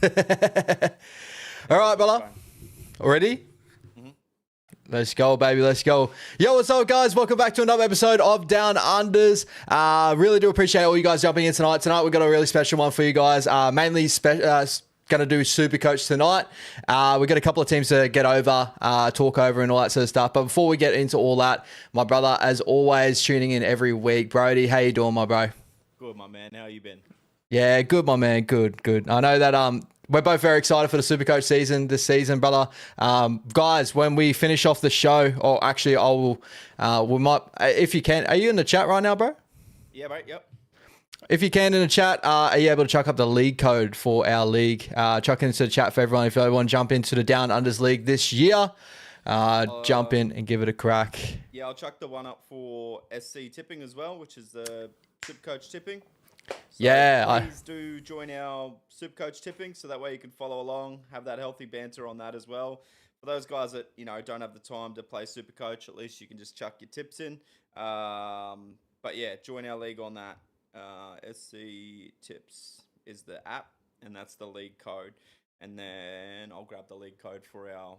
All right, brother. Ready? Let's go, baby. Let's go. Yo, what's up, guys? Welcome back to another episode of Down Unders. Really do appreciate all you guys jumping in tonight. Tonight, we've got a really special one for you guys. Mainly going to do Supercoach tonight. We've got a couple of teams to get over, talk over and all that sort of stuff. But before we get into all that, my brother, as always, tuning in every week. Brody, how you doing, my bro? Good, my man. How you been? Yeah, good, my man. Good. I know that we're both very excited for the Supercoach season this season, brother. Guys, when we finish off the show, or actually, we might, if you can, are you in the chat right now, bro? Yeah, mate. Yep. If you can in the chat, are you able to chuck up the league code for our league? Chuck it into the chat for everyone. If you want to jump into the Down Unders League this year, jump in and give it a crack. Yeah, I'll chuck the one up for SC tipping as well, which is the Supercoach tipping. So yeah, please do join our Supercoach tipping, so that way you can follow along, have that healthy banter on that as well. For those guys that don't have the time to play Supercoach, at least you can just chuck your tips in. But yeah, join our league on that. SC Tips is the app, and that's the league code. And then I'll grab the league code for our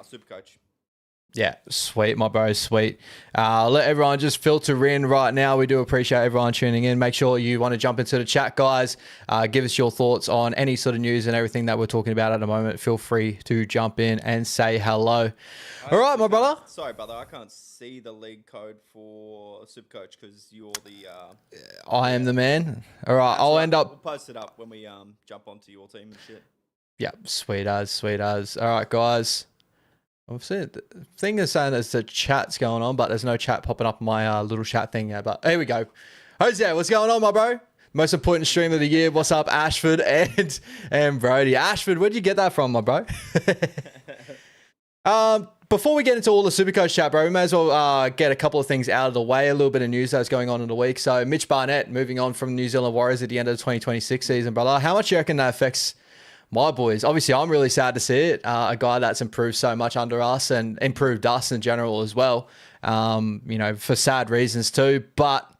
Supercoach. Yeah, sweet, my bro, sweet. Let everyone just filter in right now. We do appreciate everyone tuning in. Make sure you want to jump into the chat, guys. Give us your thoughts on any sort of news and everything that we're talking about at the moment. Feel free to jump in and say hello. All right, my brother. Sorry, brother. I can't see the league code for Supercoach because you're the... I am the man. All right, We'll post it up when we jump onto your team and shit. Yeah, sweet as. All right, guys. I've seen it. The thing is saying there's a chat's going on, but there's no chat popping up on my little chat thing yet. But here we go. Jose, what's going on, my bro? Most important stream of the year. What's up, Ashford and Brody? Ashford, where'd you get that from, my bro? Before we get into all the Supercoach chat, bro, we may as well get a couple of things out of the way. A little bit of news that's going on in the week. So Mitch Barnett moving on from New Zealand Warriors at the end of the 2026 season, brother. How much do you reckon that affects my boys? Obviously, I'm really sad to see it. A guy that's improved so much under us and improved us in general as well, for sad reasons too. But,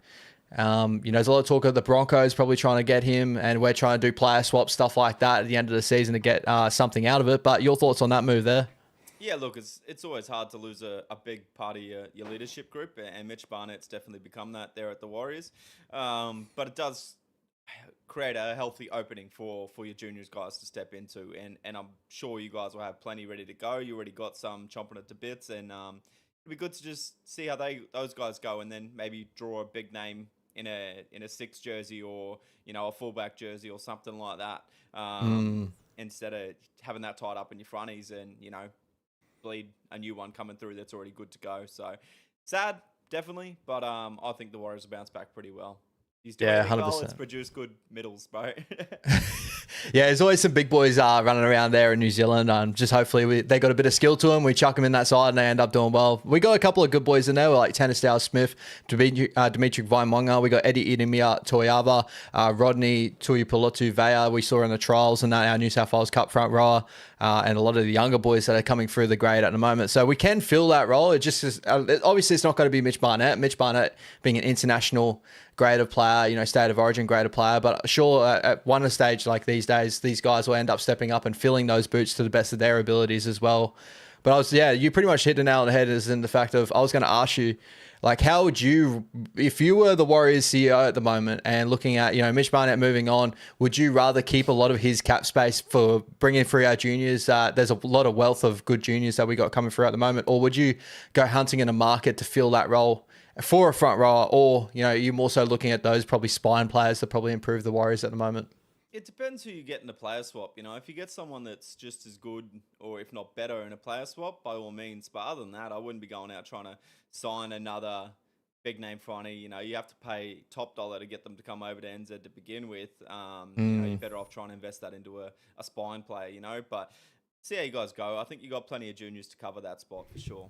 there's a lot of talk of the Broncos probably trying to get him, and we're trying to do player swap, stuff like that at the end of the season to get something out of it. But your thoughts on that move there? Yeah, look, it's always hard to lose a big part of your leadership group, and Mitch Barnett's definitely become that there at the Warriors. But it does create a healthy opening for your juniors guys to step into, and I'm sure you guys will have plenty ready to go. You already got some chomping at the bits, and it'll be good to just see how those guys go, and then maybe draw a big name in a six jersey or a fullback jersey or something like that, instead of having that tied up in your fronties and bleed a new one coming through that's already good to go. So sad, definitely, but I think the Warriors will bounce back pretty well. He's doing 100%. It's produced good middles, bro. Yeah, there's always some big boys running around there in New Zealand. Just hopefully they got a bit of skill to them. We chuck them in that side and they end up doing well. We got a couple of good boys in there, like Tanistao Smith, Dimitri Vaimonga. We got Eddie Idemia Toyava, Rodney Tuipulotu Vea. We saw in the trials and our New South Wales Cup front rower, and a lot of the younger boys that are coming through the grade at the moment. So we can fill that role. It just is, obviously it's not going to be Mitch Barnett. Mitch Barnett being an international grade of player, state of origin grade of player. But sure, at one stage like these days, these guys will end up stepping up and filling those boots to the best of their abilities as well. But you pretty much hit the nail on the head as in the fact of, I was going to ask you, like, how would you, if you were the Warriors CEO at the moment and looking at, Mitch Barnett moving on, would you rather keep a lot of his cap space for bringing through our juniors? There's a lot of wealth of good juniors that we got coming through at the moment. Or would you go hunting in a market to fill that role for a front rower? Or, you're more so looking at those probably spine players that probably improve the Warriors at the moment? It depends who you get in the player swap. If you get someone that's just as good or if not better in a player swap, by all means. But other than that, I wouldn't be going out trying to sign another big name fronty. You have to pay top dollar to get them to come over to NZ to begin with. You're better off trying to invest that into a spine player, But see how you guys go. I think you got plenty of juniors to cover that spot for sure.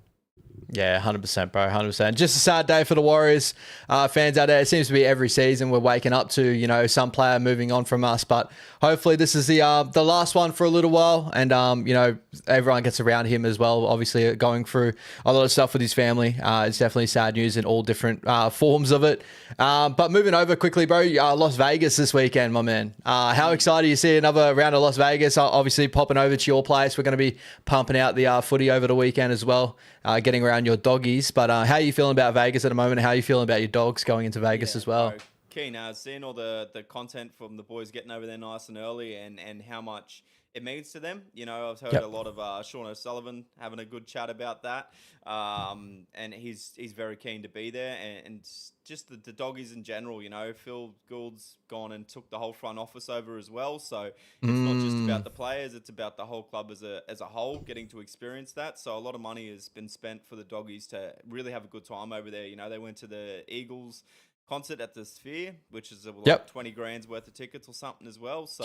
Yeah, 100%, bro, 100%. Just a sad day for the Warriors fans out there. It seems to be every season we're waking up to, you know, some player moving on from us. But hopefully this is the last one for a little while, and you know, everyone gets around him as well. Obviously, going through a lot of stuff with his family. It's definitely sad news in all different forms of it. But moving over quickly, bro, Las Vegas this weekend, my man. How excited you see another round of Las Vegas? Obviously, popping over to your place. We're going to be pumping out the footy over the weekend as well. Getting around your doggies, but how are you feeling about Vegas at the moment? How are you feeling about your dogs going into Vegas as well? Bro, keen. Seeing all the content from the boys getting over there nice and early, and how much it means to them. You know, I've heard a lot of Sean O'Sullivan having a good chat about that, and he's very keen to be there, and just the doggies in general. You know, Phil Gould's gone and took the whole front office over as well, so it's not just about the players; it's about the whole club as a whole getting to experience that. So a lot of money has been spent for the doggies to really have a good time over there. You know, they went to the Eagles concert at the Sphere, which is like 20 grand's worth of tickets or something as well. So,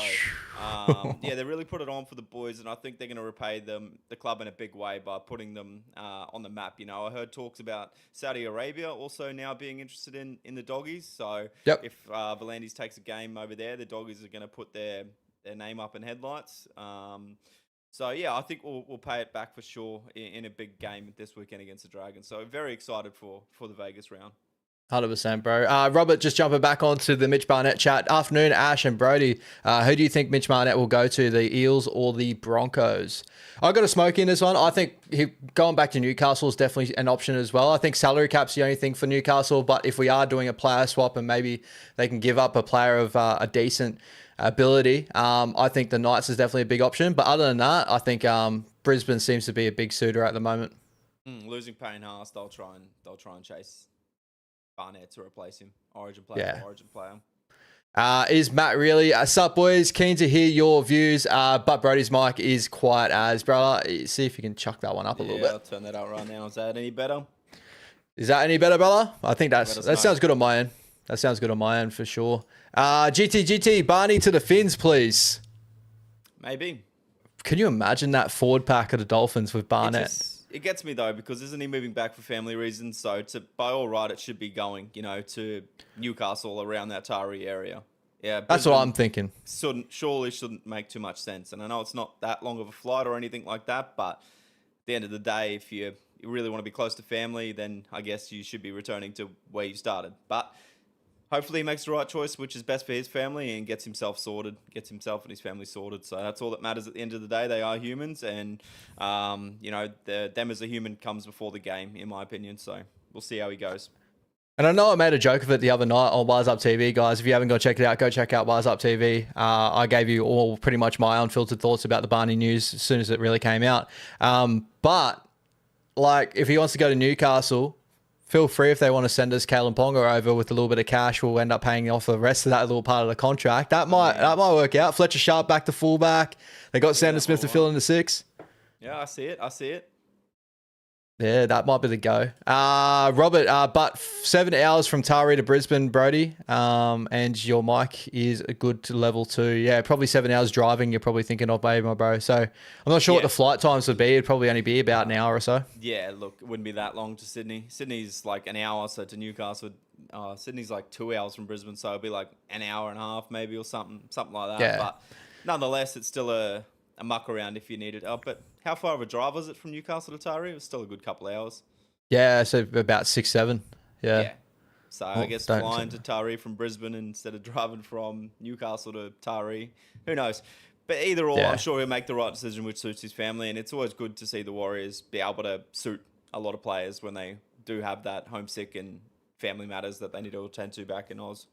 yeah, they really put it on for the boys, and I think they're going to repay the club in a big way by putting them on the map. You know, I heard talks about Saudi Arabia also now being interested in the doggies. So, if Volandis takes a game over there, the doggies are going to put their name up in headlights. So, yeah, I think we'll pay it back for sure in a big game this weekend against the Dragons. So, very excited for the Vegas round. 100%, bro. Robert, just jumping back onto the Mitch Barnett chat. Afternoon, Ash and Brody. Who do you think Mitch Barnett will go to, the Eels or the Broncos? I got a smoke in this one. I think going back to Newcastle is definitely an option as well. I think salary cap's the only thing for Newcastle, but if we are doing a player swap and maybe they can give up a player of a decent ability, I think the Knights is definitely a big option. But other than that, I think Brisbane seems to be a big suitor at the moment. Losing Payne Haas, they'll try and chase Barnett to replace him. Origin player for Origin player. Is Matt really? Sup, boys? Keen to hear your views. But Brody's mic is quiet as, brother. See if you can chuck that one up a little bit. I'll turn that up right now. Is that any better? Is that any better, brother? I think that sounds good on my end. That sounds good on my end for sure. GT, Barney to the Finns, please. Maybe. Can you imagine that forward pack of the Dolphins with Barnett? It gets me though, because isn't he moving back for family reasons? So by all right, it should be going, you know, to Newcastle around that Taree area. Yeah, that's what I'm thinking. Surely shouldn't make too much sense. And I know it's not that long of a flight or anything like that, but at the end of the day, if you really want to be close to family, then I guess you should be returning to where you started. But hopefully he makes the right choice, which is best for his family, and gets himself sorted, gets himself and his family sorted. So that's all that matters at the end of the day. They are humans, and, you know, them as a human comes before the game, in my opinion. So we'll see how he goes. And I know I made a joke of it the other night on Wise Up TV, guys. If you haven't got to check it out, go check out Wise Up TV. I gave you all pretty much my unfiltered thoughts about the Barney news as soon as it really came out. But, like, if he wants to go to Newcastle, feel free if they want to send us Kalen Ponga over with a little bit of cash. We'll end up paying off the rest of that little part of the contract. That might work out. Fletcher Sharp back to fullback. They got Sandon Smith to fill in the 6. Yeah, I see it. Yeah, that might be the go. Robert, but 7 hours from Taree to Brisbane, Brody, and your mic is a good to level 2. Yeah, probably 7 hours driving. You're probably thinking of, baby, my bro. So I'm not sure what the flight times would be. It'd probably only be about an hour or so. Yeah, look, it wouldn't be that long to Sydney. Sydney's like an hour, so to Newcastle, Sydney's like 2 hours from Brisbane, so it'd be like an hour and a half maybe, or something like that. Yeah. But nonetheless, it's still a muck around if you need it. But how far of a drive was it from Newcastle to Taree? It was still a good couple of hours. Yeah, so about 6-7. Yeah. So I guess flying to Taree from Brisbane instead of driving from Newcastle to Taree, who knows? But either or, I'm sure he'll make the right decision which suits his family. And it's always good to see the Warriors be able to suit a lot of players when they do have that homesick and family matters that they need to attend to back in Oz.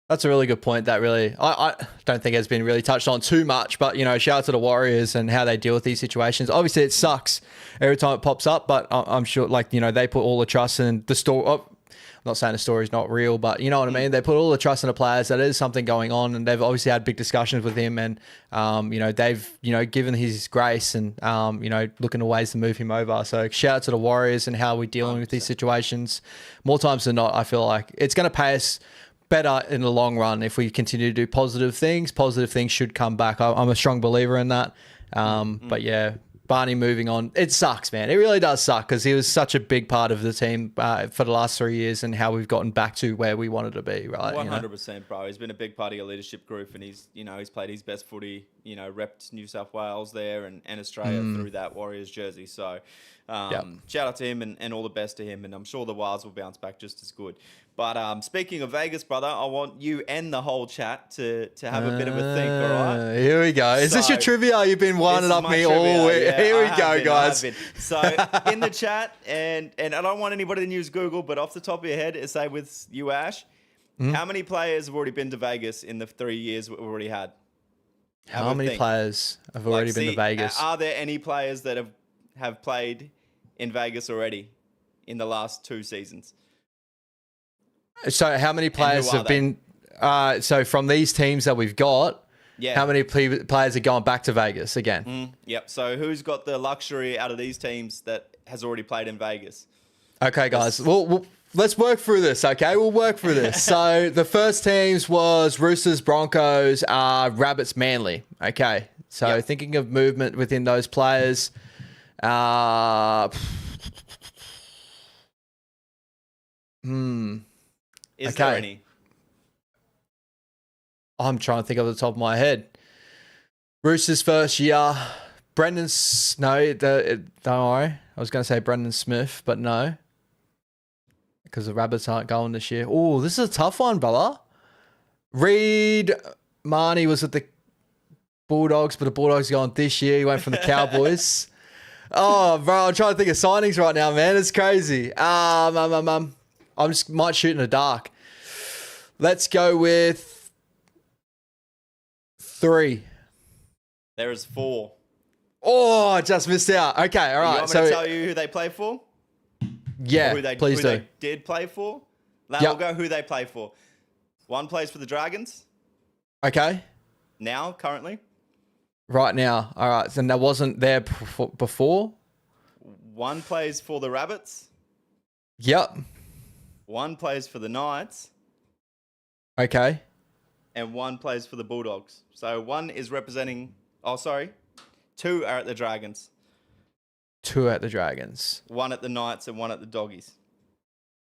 That's a really good point. That really, I don't think has been really touched on too much, but, you know, shout out to the Warriors and how they deal with these situations. Obviously, it sucks every time it pops up, but I'm sure, like, you know, they put all the trust in the story. I'm not saying the story's not real, but you know what I mean? They put all the trust in the players that there's something going on, and they've obviously had big discussions with him, and, you know, they've, you know, given his grace and, you know, looking at ways to move him over. So shout out to the Warriors and how we're dealing 100%. With these situations. More times than not, I feel like it's going to pay us better in the long run if we continue to do positive things. Positive things should come back. I'm a strong believer in that. But yeah, Barney moving on. It sucks, man. It really does suck because he was such a big part of the team for the last 3 years and how we've gotten back to where we wanted to be, right? 100%, bro. He's been a big part of your leadership group, and he's played his best footy, repped New South Wales there and Australia through that Warriors jersey. So shout out to him and all the best to him, and I'm sure the Wilds will bounce back just as good. But speaking of Vegas, brother, I want you and the whole chat to have a bit of a think, all right? Here we go. Is this your trivia? You've been winding up me all week. Yeah, here we go, guys. So in the chat, and I don't want anybody to use Google, but off the top of your head, say with you, Ash, how many players have already been to Vegas in the 3 years we've already had? How many players have already been to Vegas? Are there any players that have played in Vegas already in the last 2 seasons? So how many players have been... so from these teams that we've got, how many players are going back to Vegas again? Yep. So who's got the luxury out of these teams that has already played in Vegas? Okay, guys. Well, let's work through this, okay? We'll work through this. So the first teams was Roosters, Broncos, Rabbits, Manly. Okay. So thinking of movement within those players... Is there any? I'm trying to think off the top of my head. Roosters first year. Don't worry. I was going to say Brendan Smith, but no. Because the Rabbits aren't going this year. Oh, this is a tough one, brother. Reed Marnie was at the Bulldogs, but the Bulldogs are going this year. He went from the Cowboys. Oh, bro, I'm trying to think of signings right now, man. It's crazy. I just might shoot in the dark. Let's go with 3. There is 4. Oh, I just missed out. Okay, all right. You want me to tell you who they play for? Yeah, please do. They did play for? We'll go who they play for. One plays for the Dragons. Okay. Now, currently. Right now. All right. And that wasn't there before? One plays for the Rabbits. Yep. One plays for the Knights. Okay. And one plays for the Bulldogs. So one is representing... 2 are at the Dragons. 2 at the Dragons. 1 at the Knights and 1 at the Doggies.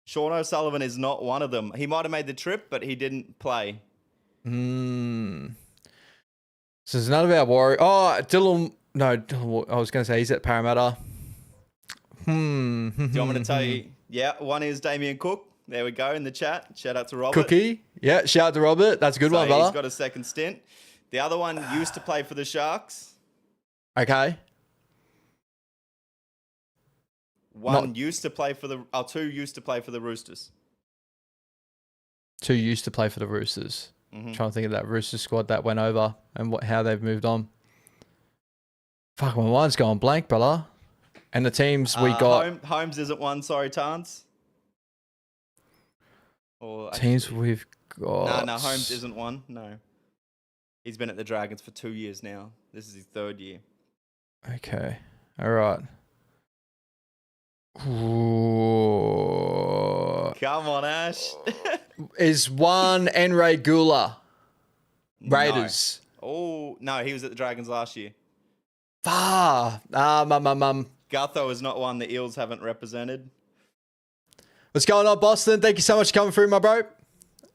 Sean O'Sullivan is not one of them. He might have made the trip, but he didn't play. So there's none of our Warriors. Oh, Dylan... No, I was going to say he's at Parramatta. Do you want me to tell you? Yeah, one is Damien Cook. There we go in the chat. Shout out to Robert. Cookie. Yeah, shout out to Robert. That's a good one, brother. He's got a second stint. The other one used to play for the Sharks. Okay. One used to play for the... 2 used to play for the Roosters. 2 used to play for the Roosters. Trying to think of that Roosters squad that went over and how they've moved on. Fuck, my mind's going blank, brother. And the teams we got... Holmes isn't one. Sorry, Tans. Teams we've got... No, Holmes isn't one. No. He's been at the Dragons for 2 years now. This is his 3rd year. Okay. All right. Ooh. Come on, Ash. Is one Nrl Gula? Raiders. No. Oh, no, he was at the Dragons last year. Gutho is not one the Eels haven't represented. What's going on, Boston? Thank you so much for coming through, my bro.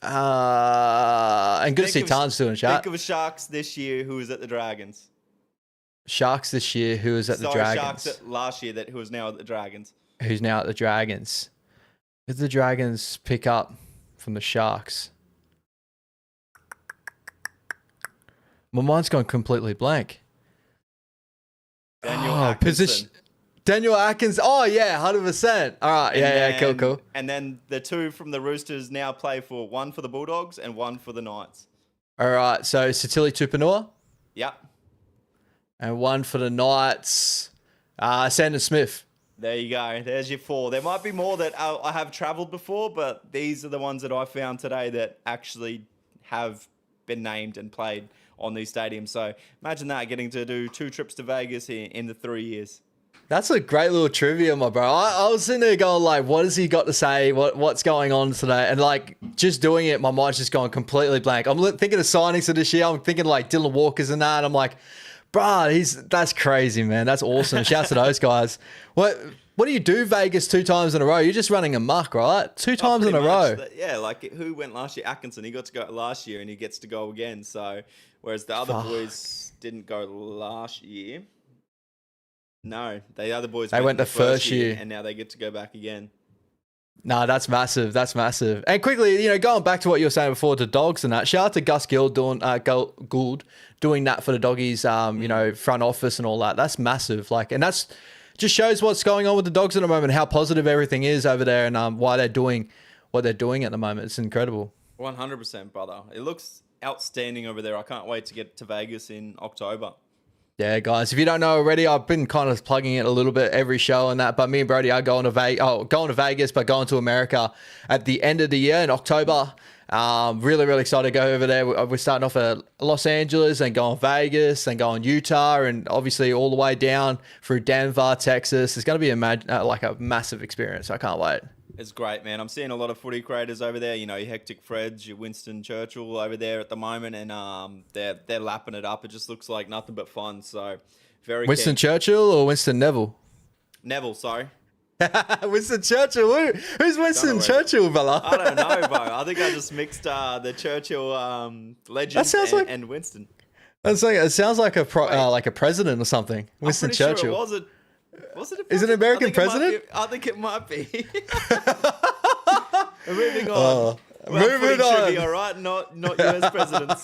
And good to see Tans doing chat. Think of Sharks this year who was at the Dragons. Sharks this year who was at the Dragons. Sharks last year who was now at the Dragons. Who's now at the Dragons. Did the Dragons pick up from the Sharks? My mind's gone completely blank. Daniel Atkinson. Daniel Atkins. Oh, yeah, 100%. All right. Cool. And then the 2 from the Roosters now play for one for the Bulldogs and one for the Knights. All right. So, Satili Tupanua. Yep. And one for the Knights. Sandon Smith. There you go. There's your 4. There might be more that I have travelled before, but these are the ones that I found today that actually have been named and played on these stadiums. So imagine that, getting to do 2 trips to Vegas in the 3 years. That's a great little trivia, my bro. I was sitting there going, like, what has he got to say? What's going on today? And, like, just doing it, my mind's just gone completely blank. I'm thinking of signings for this year. I'm thinking, like, Dylan Walker's and that. And I'm like, Bruh, that's crazy, man. That's awesome. Shouts to those guys. What do you do, Vegas, 2 times in a row? You're just running amok, right? 2 times in a row. Yeah, like who went last year? Atkinson. He got to go last year and he gets to go again. So, whereas the other boys didn't go last year. No, the other boys went the first year. And now they get to go back again. No, that's massive. That's massive. And quickly, going back to what you were saying before, the dogs and that. Shout out to Gus Gould doing that for the doggies. Front office and all that. That's massive. And that's just shows what's going on with the dogs at the moment, how positive everything is over there, and why they're doing what they're doing at the moment. It's incredible. 100%, brother. It looks outstanding over there. I can't wait to get to Vegas in October. Yeah, guys, if you don't know already, I've been kind of plugging it a little bit every show and that, but me and Brody are going to Vegas, but going to America at the end of the year in October. Really, really excited to go over there. We're starting off at Los Angeles and going Vegas and going Utah and obviously all the way down through Denver, Texas. It's going to be a massive experience. I can't wait. It's great, man. I'm seeing a lot of footy creators over there. Your Hectic Freds, your Winston Churchill over there at the moment, and they're lapping it up. It just looks like nothing but fun. So very Winston Churchill or Winston Neville? Neville, sorry. Winston Churchill. Who's Winston Churchill, fella? I don't know, bro. I think I just mixed the Churchill legend and Winston. It sounds like a president or something. Winston Churchill. Sure was it a president? Is it an American president? I think it might be. Moving on. Moving on. Trivia, right? Not US presidents.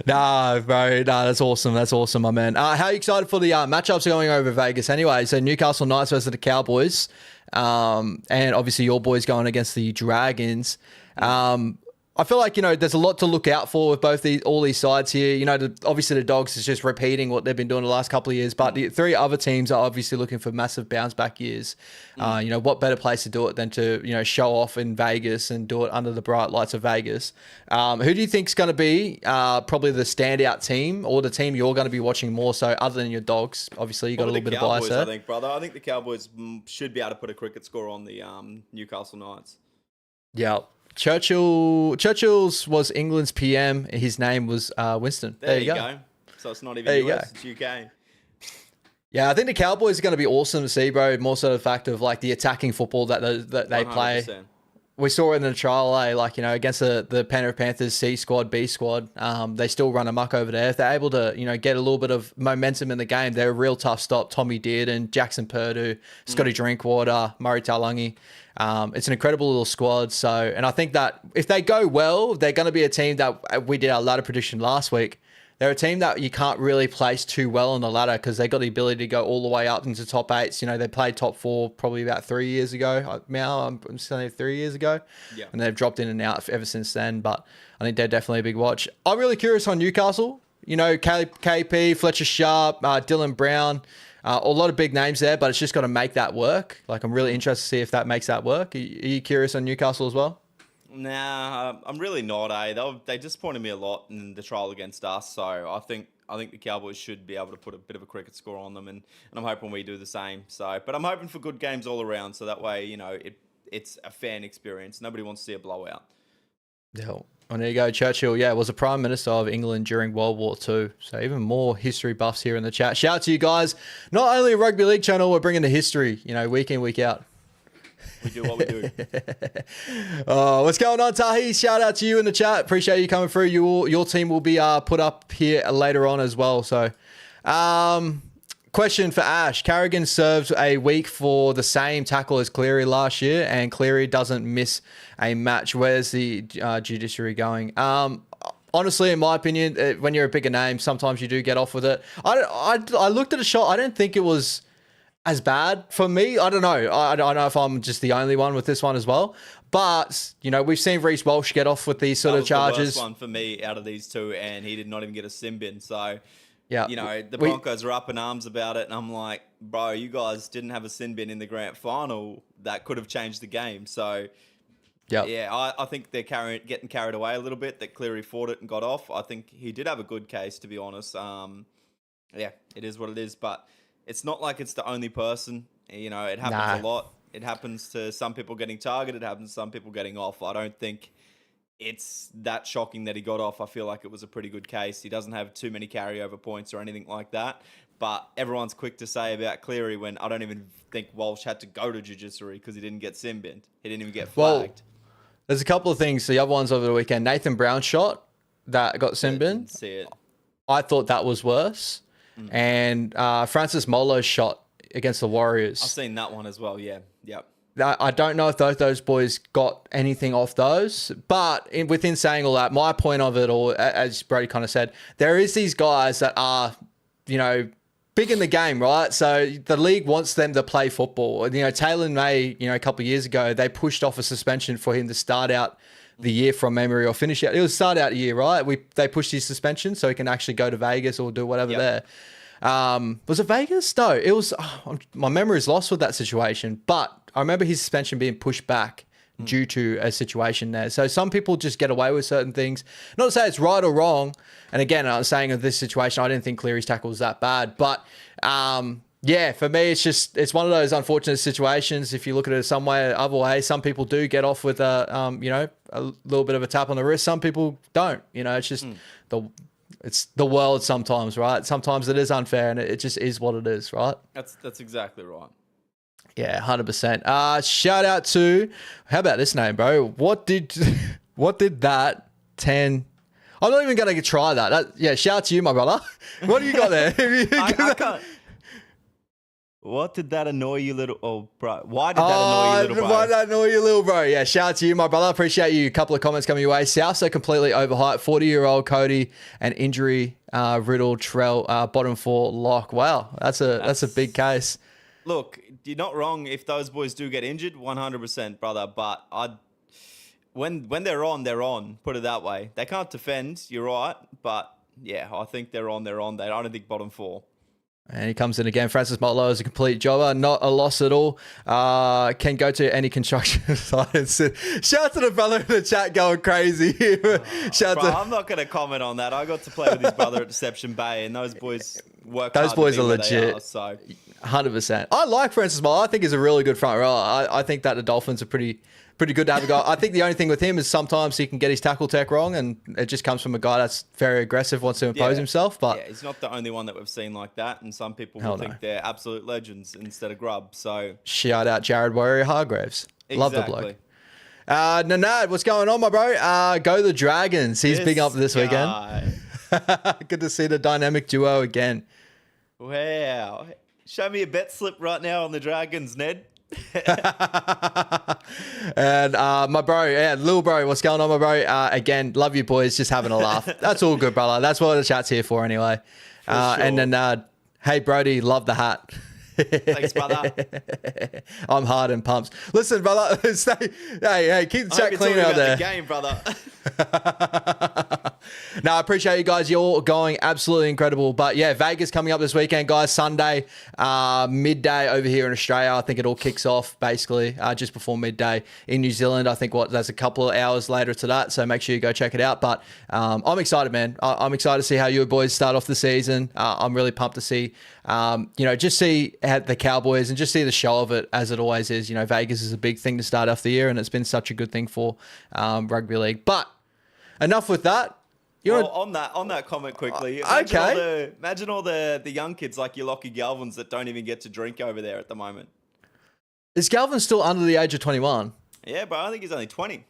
Nah, bro. Nah, that's awesome. That's awesome, my man. How are you excited for the matchups going over Vegas anyway? So Newcastle Knights versus the Cowboys. And obviously your boys going against the Dragons. I feel like, there's a lot to look out for with all these sides here. Obviously the Dogs is just repeating what they've been doing the last couple of years, but the 3 other teams are obviously looking for massive bounce back years. What better place to do it than to, show off in Vegas and do it under the bright lights of Vegas. Who do you think is going to be probably the standout team or the team you're going to be watching more so other than your Dogs? Obviously you got a little bit of bias there. I think, brother. I think the Cowboys should be able to put a cricket score on the Newcastle Knights. Yeah. Churchill's was England's PM. His name was Winston. There you go. So it's not even US, it's UK. Yeah, I think the Cowboys are going to be awesome to see, bro. More so the fact of the attacking football that they 100%. Play. We saw it in the trial, against the Penrith Panthers C squad, B squad. They still run amok over there. If they're able to, get a little bit of momentum in the game, they're a real tough stop. Tommy Dearden, Jackson Purdue, Scotty Drinkwater, Murray Taulagi. It's an incredible little squad. So, and I think that if they go well, they're going to be a team that we did our ladder prediction last week. They're a team that you can't really place too well on the ladder because they got the ability to go all the way up into top 8s. They played top 4 probably about 3 years ago. Now I'm saying 3 years ago. Yeah. And they've dropped in and out ever since then. But I think they're definitely a big watch. I'm really curious on Newcastle. KP, Fletcher Sharp, Dylan Brown. A lot of big names there, but it's just got to make that work. I'm really interested to see if that makes that work. Are you curious on Newcastle as well? Nah, I'm really not. They disappointed me a lot in the trial against us, so I think the Cowboys should be able to put a bit of a cricket score on them, and I'm hoping we do the same. But I'm hoping for good games all around, so that way it's a fan experience. Nobody wants to see a blowout. Yeah. Oh, there you go, Churchill. Yeah, was a Prime Minister of England during World War II. So even more history buffs here in the chat. Shout out to you guys. Not only a rugby league channel, we're bringing the history, week in, week out. We do what we do. What's going on, Tahi? Shout out to you in the chat. Appreciate you coming through. Your team will be put up here later on as well. So, question for Ash. Carrigan served a week for the same tackle as Cleary last year, and Cleary doesn't miss a match. Where's the judiciary going? Honestly, in my opinion, when you're a bigger name, sometimes you do get off with it. I looked at a shot. I didn't think it was as bad for me. I don't know. I don't know if I'm just the only one with this one as well. But, we've seen Reece Walsh get off with these sort of charges. The worst one for me out of these two, and he did not even get a sin bin. So, yeah, the Broncos are up in arms about it, and I'm like, bro, you guys didn't have a sin bin in the grand final. That could have changed the game. So, yeah, I think they're getting carried away a little bit, that Cleary fought it and got off. I think he did have a good case, to be honest. Yeah, it is what it is, but it's not like it's the only person. It happens a lot. It happens to some people getting targeted. It happens to some people getting off. I don't think it's that shocking that he got off. I feel like it was a pretty good case. He doesn't have too many carryover points or anything like that. But everyone's quick to say about Cleary when I don't even think Walsh had to go to Jiu-Jitsu because he didn't get sin-binned. He didn't even get flagged. There's a couple of things. The other ones over the weekend, Nathan Brown shot that got sin-binned. Didn't see it. I thought that was worse. And Francis Molo's shot against the Warriors. I've seen that one as well, yeah. Yep. I don't know if those boys got anything off those, but within saying all that, my point of it all, as Brody kind of said, there is these guys that are, big in the game, right? So the league wants them to play football. Taylor May, a couple of years ago, they pushed off a suspension for him to start out the year from memory or finish out. It was start out a year, right? They pushed his suspension so he can actually go to Vegas or do whatever there. Was it Vegas? No, it was. My memory is lost with that situation, but I remember his suspension being pushed back due to a situation there. So some people just get away with certain things. Not to say it's right or wrong. And again, I'm saying of this situation, I didn't think Cleary's tackle was that bad. But for me, it's one of those unfortunate situations. If you look at it some way, other way, some people do get off with a little bit of a tap on the wrist. Some people don't. It's just it's the world sometimes, right? Sometimes it is unfair, and it just is what it is, right? That's exactly right. Yeah, 100%. Shout out to, how about this name, bro? What did that 10? I'm not even going to try that. Shout out to you, my brother. What do you got there? I can't. What did that annoy you, little? Oh, bro. Why did that annoy you, little bro? Why did that annoy you, little bro? Yeah, shout out to you, my brother. Appreciate you. A couple of comments coming your way. South so completely overhyped. 40-year-old Cody and injury riddled Trell bottom 4 lock. Wow, that's a big case. Look, you're not wrong. If those boys do get injured, 100%, brother. But when they're on, they're on. Put it that way. They can't defend. You're right, but yeah, I think they're on. They're on. I don't think bottom 4. And he comes in again. Francis Motlow is a complete jobber, not a loss at all. Can go to any construction site. Shout out to the brother in the chat going crazy. I'm not going to comment on that. I got to play with his brother at Deception Bay, and those boys work hard. Those boys to be are where legit. they are, so 100%. I like Francis Motlow. I think he's a really good front row. I think that the Dolphins are pretty good to have a guy. I think the only thing with him is sometimes he can get his tackle tech wrong, and it just comes from a guy that's very aggressive, wants to impose himself. But yeah, he's not the only one that we've seen like that, and some people will think they're absolute legends instead of grub. So shout out Jared Warrior Hargraves. Exactly. Love the bloke. Nanad, what's going on, my bro? Go the Dragons. He's big up this weekend. Good to see the dynamic duo again. Wow. Show me a bet slip right now on the Dragons, Ned. And my bro, little bro, what's going on, my bro? Again, love you boys, just having a laugh. That's all good, brother. That's what the chat's here for anyway. Sure. And then hey Brody, love the hat. Thanks, brother. I'm hard and pumps. Listen, brother, hey, keep the chat clean out there. The game, brother. No, I appreciate you guys. You're all going absolutely incredible. But yeah, Vegas coming up this weekend, guys. Sunday, midday over here in Australia. I think it all kicks off basically just before midday in New Zealand. I think there's a couple of hours later to that. So make sure you go check it out. But I'm excited, man. I'm excited to see how you boys start off the season. I'm really pumped to see, just see the Cowboys and just see the show of it as it always is. Vegas is a big thing to start off the year, and it's been such a good thing for rugby league. But enough with that. On that comment quickly. Imagine all the young kids like your Lockie Galvins that don't even get to drink over there at the moment. Is Galvin still under the age of 21? Yeah, but I think he's only 20.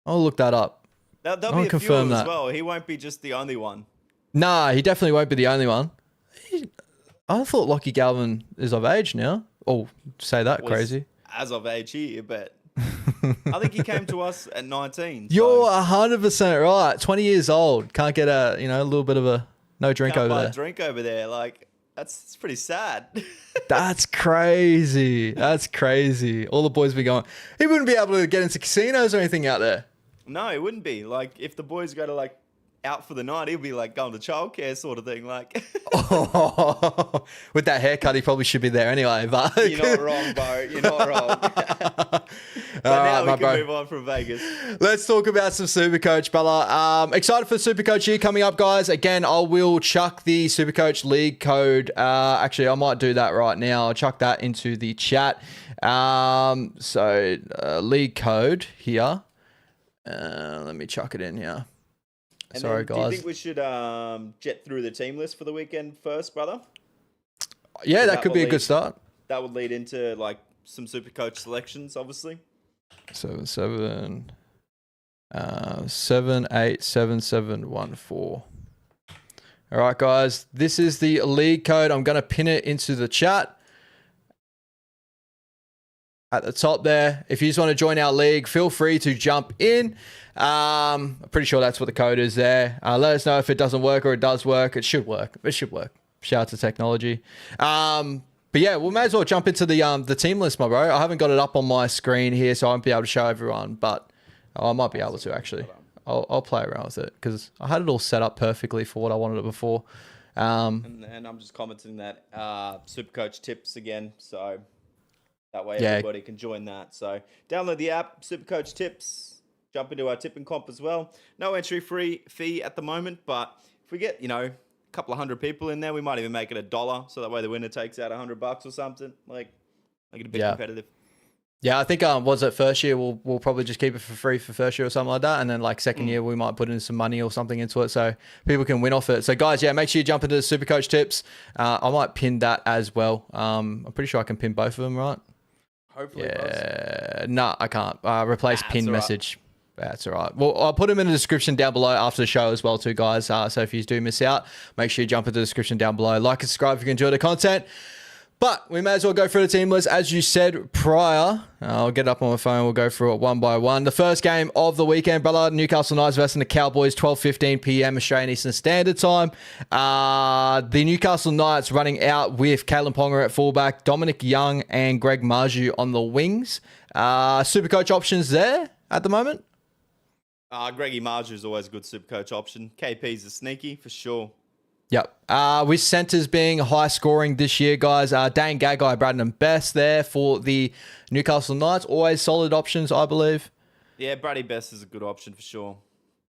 I'll look that up. There'll be a few of them as well. He won't be just the only one. Nah, he definitely won't be the only one. I thought Lockie Galvin is of age now. Oh, say that crazy. As of age here, but I think he came to us at 19. You're 100% right. 20 years old. Can't get a little bit of a no drink over there. Drink over there. Like, it's pretty sad. That's crazy. That's crazy. All the boys be going, he wouldn't be able to get into casinos or anything out there. No, it wouldn't be. Like, if the boys go to out for the night, he'll be like going to childcare sort of thing. Like, with that haircut, he probably should be there anyway. But you're not wrong, bro. You're not wrong. But now we can move on from Vegas. Let's talk about some Supercoach, brother. Excited for Supercoach here coming up, guys. Again, I will chuck the Supercoach league code. Actually, I might do that right now. I'll chuck that into the chat. League code here. Let me chuck it in here. And Sorry, then, guys. Do you think we should jet through the team list for the weekend first, brother? Yeah, So that could be a good start. That would lead into like some Supercoach selections, obviously. 7 7 7 8 7 7 1 4. All right, guys. This is the league code. I'm going to pin it into the chat at the top there. If you just want to join our league, feel free to jump in. I'm pretty sure that's what the code is there. Let us know if it doesn't work or it does work. It should work. It should work. Shout out to technology. But yeah, we may as well jump into the team list, my bro. I haven't got it up on my screen here, so I won't be able to show everyone, but I might be able to actually. I'll play around with it because I had it all set up perfectly for what I wanted it before. And I'm just commenting that Supercoach tips again, so that way everybody can join that. So download the app, Supercoach tips, jump into our tipping comp as well. No entry fee at the moment, but if we get, couple of hundred people in there, we might even make it $1, so that way the winner takes out $100 or something. Like, make it a bit competitive. Yeah, I think was it first year we'll probably just keep it for free for first year or something like that, and then like second year we might put in some money or something into it so people can win off it. So guys, make sure you jump into the Supercoach tips. I might pin that as well. I'm pretty sure I can pin both of them, right? Hopefully. Yeah, no, I can't. Replace pin message. That's all right. Well, I'll put them in the description down below after the show as well too, guys. So if you do miss out, make sure you jump into the description down below. Like and subscribe if you enjoy the content. But we may as well go through the team list. As you said prior, I'll get up on my phone. We'll go through it one by one. The first game of the weekend, brother, Newcastle Knights versus the Cowboys, 12:15 p.m. Australian Eastern Standard Time. The Newcastle Knights running out with Kalen Ponga at fullback, Dominic Young and Greg Marju on the wings. Supercoach options there at the moment? Greggy Marju is always a good Supercoach option. KP's a sneaky for sure. Yep. With centers being high scoring this year, guys, Dane Gagai, Braden Best there for the Newcastle Knights. Always solid options, I believe. Yeah, Brady Best is a good option for sure.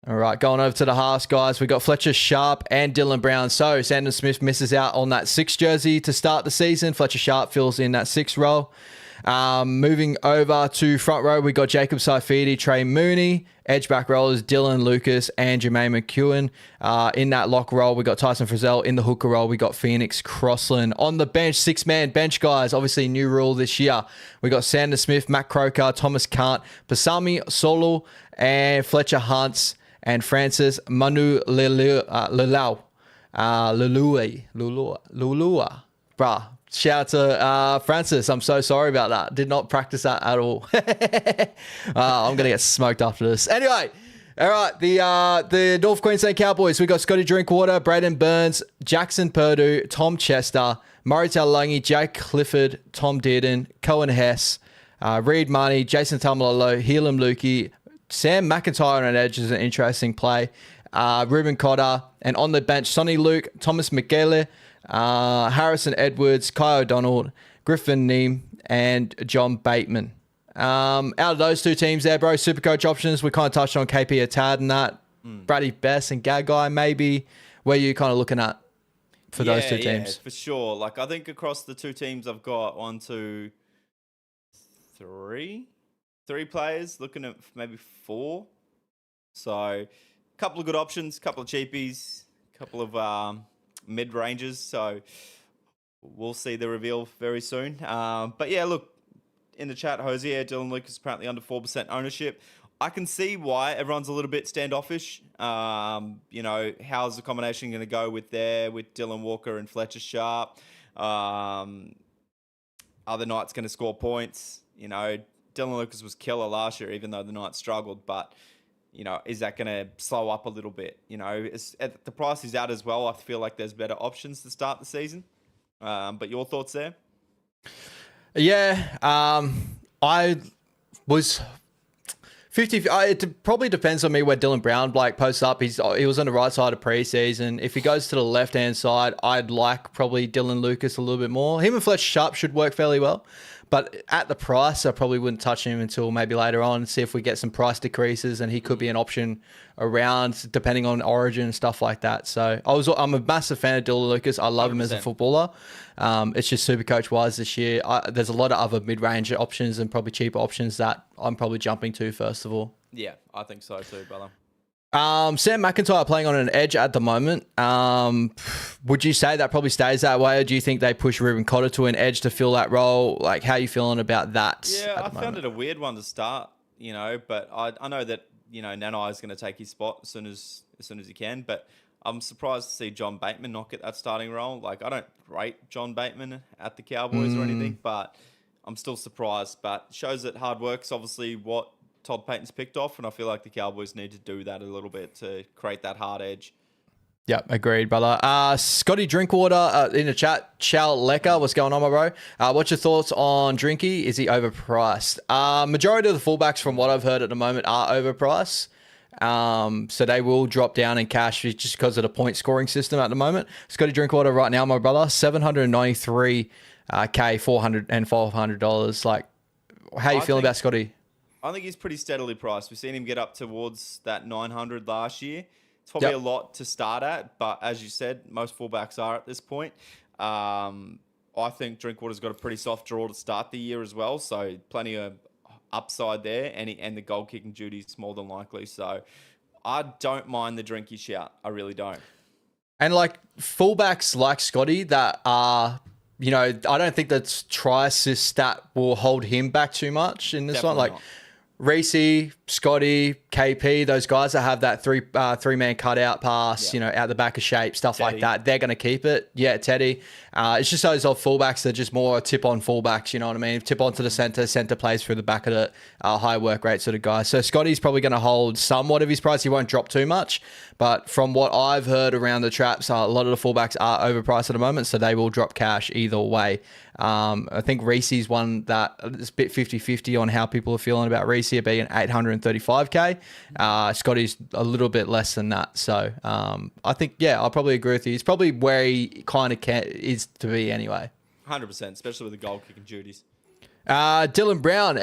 All right, going over to the halves, guys. We got Fletcher Sharp and Dylan Brown. So Sandon Smith misses out on that 6 jersey to start the season. Fletcher Sharp fills in that 6 role. Moving over to front row, we got Jacob Saifidi, Trey Mooney. Edge back rollers, Dylan Lucas and Jermaine McEwen. In that lock role, we got Tyson Frizzell. In the hooker role, we got Phoenix Crossland. On the bench, 6-man bench, guys. Obviously, new rule this year. We got Sanders Smith, Matt Croker, Thomas Kant, Pasami Solo, and Fletcher Hunts, and Francis Manu Lulua. Bruh. Shout out to Francis. I'm so sorry about that. Did not practice that at all. I'm going to get smoked after this. Anyway, all right. The North Queensland Cowboys. We got Scotty Drinkwater, Braden Burns, Jackson Purdue, Tom Chester, Murray Talangi, Jake Clifford, Tom Dearden, Cohen Hess, Reed Marnie, Jason Tamalolo, Helam Lukey, Sam McIntyre on an edge is an interesting play. Ruben Cotter, and on the bench, Sonny Luke, Thomas McGayle, Harrison Edwards, Kai O'Donnell, Griffin Neem, and John Bateman. Out of those two teams there, bro, Supercoach options, we kind of touched on KP a tad and that. Brady Best and Gagai, maybe. Where are you kind of looking at for those two teams? Yeah, for sure. Like, I think across the two teams, I've got 1, 2, 3 players, looking at maybe 4. So, a couple of good options, couple of cheapies, couple of mid-ranges. So, we'll see the reveal very soon. But yeah, look, in the chat, Hosier, Dylan Lucas is apparently under 4% ownership. I can see why everyone's a little bit standoffish. How's the combination going to go with Dylan Walker and Fletcher Sharp? Are the Knights going to score points? Dylan Lucas was killer last year, even though the Knights struggled. But, is that going to slow up a little bit? At the price is out as well. I feel like there's better options to start the season. But your thoughts there? Yeah, I was 50. It probably depends on me where Dylan Brown posts up. He was on the right side of preseason. If he goes to the left hand side, I'd like probably Dylan Lucas a little bit more. Him and Fletcher Sharp should work fairly well. But at the price, I probably wouldn't touch him until maybe later on and see if we get some price decreases, and he could be an option around depending on origin and stuff like that. So I'm a massive fan of Dylan Lucas. I love 100%. Him as a footballer. It's just Supercoach wise this year. There's a lot of other mid-range options and probably cheaper options that I'm probably jumping to first of all. Yeah, I think so too, brother. Sam McIntyre playing on an edge at the moment. Would you say that probably stays that way, or do you think they push Ruben Cotter to an edge to fill that role? Like, how are you feeling about that? Yeah, I found it a weird one to start, but I know that, Nanai is going to take his spot as soon as he can, but I'm surprised to see John Bateman not get that starting role. Like, I don't rate John Bateman at the Cowboys or anything, but I'm still surprised. But shows that hard work's obviously what Todd Payton's picked off, and I feel like the Cowboys need to do that a little bit to create that hard edge. Yep, agreed, brother. Scotty Drinkwater in the chat. Chal Lecker, what's going on, my bro? What's your thoughts on Drinky? Is he overpriced? Majority of the fullbacks, from what I've heard at the moment, are overpriced. So they will drop down in cash just because of the point scoring system at the moment. Scotty Drinkwater right now, my brother, $793K, $400 and $500. Like, how you feeling about Scotty? I think he's pretty steadily priced. We've seen him get up towards that 900 last year. It's probably a lot to start at, but as you said, most fullbacks are at this point. I think Drinkwater's got a pretty soft draw to start the year as well, so plenty of upside there, and the goal kicking duty's more than likely. So I don't mind the Drinky shout. I really don't. And like fullbacks like Scotty that are, I don't think that try assist stat will hold him back too much in this Definitely one. Like not. Reece, Scotty, KP, those guys that have that three-man cutout pass, out the back of shape, stuff Teddy. like that, they're going to keep it. Yeah, Teddy. It's just those old fullbacks that are just more tip-on fullbacks, you know what I mean? Tip onto the centre plays through the back of the high work rate sort of guy. So Scotty's probably going to hold somewhat of his price. He won't drop too much. But from what I've heard around the traps, a lot of the fullbacks are overpriced at the moment, so they will drop cash either way. I think Reece's one that it's a bit 50-50 on how people are feeling about Reece being $835K. Scotty's a little bit less than that. So I think, I'll probably agree with you. He's probably where he kind of is to be anyway. 100%, especially with the goal kicking duties. Dylan Brown,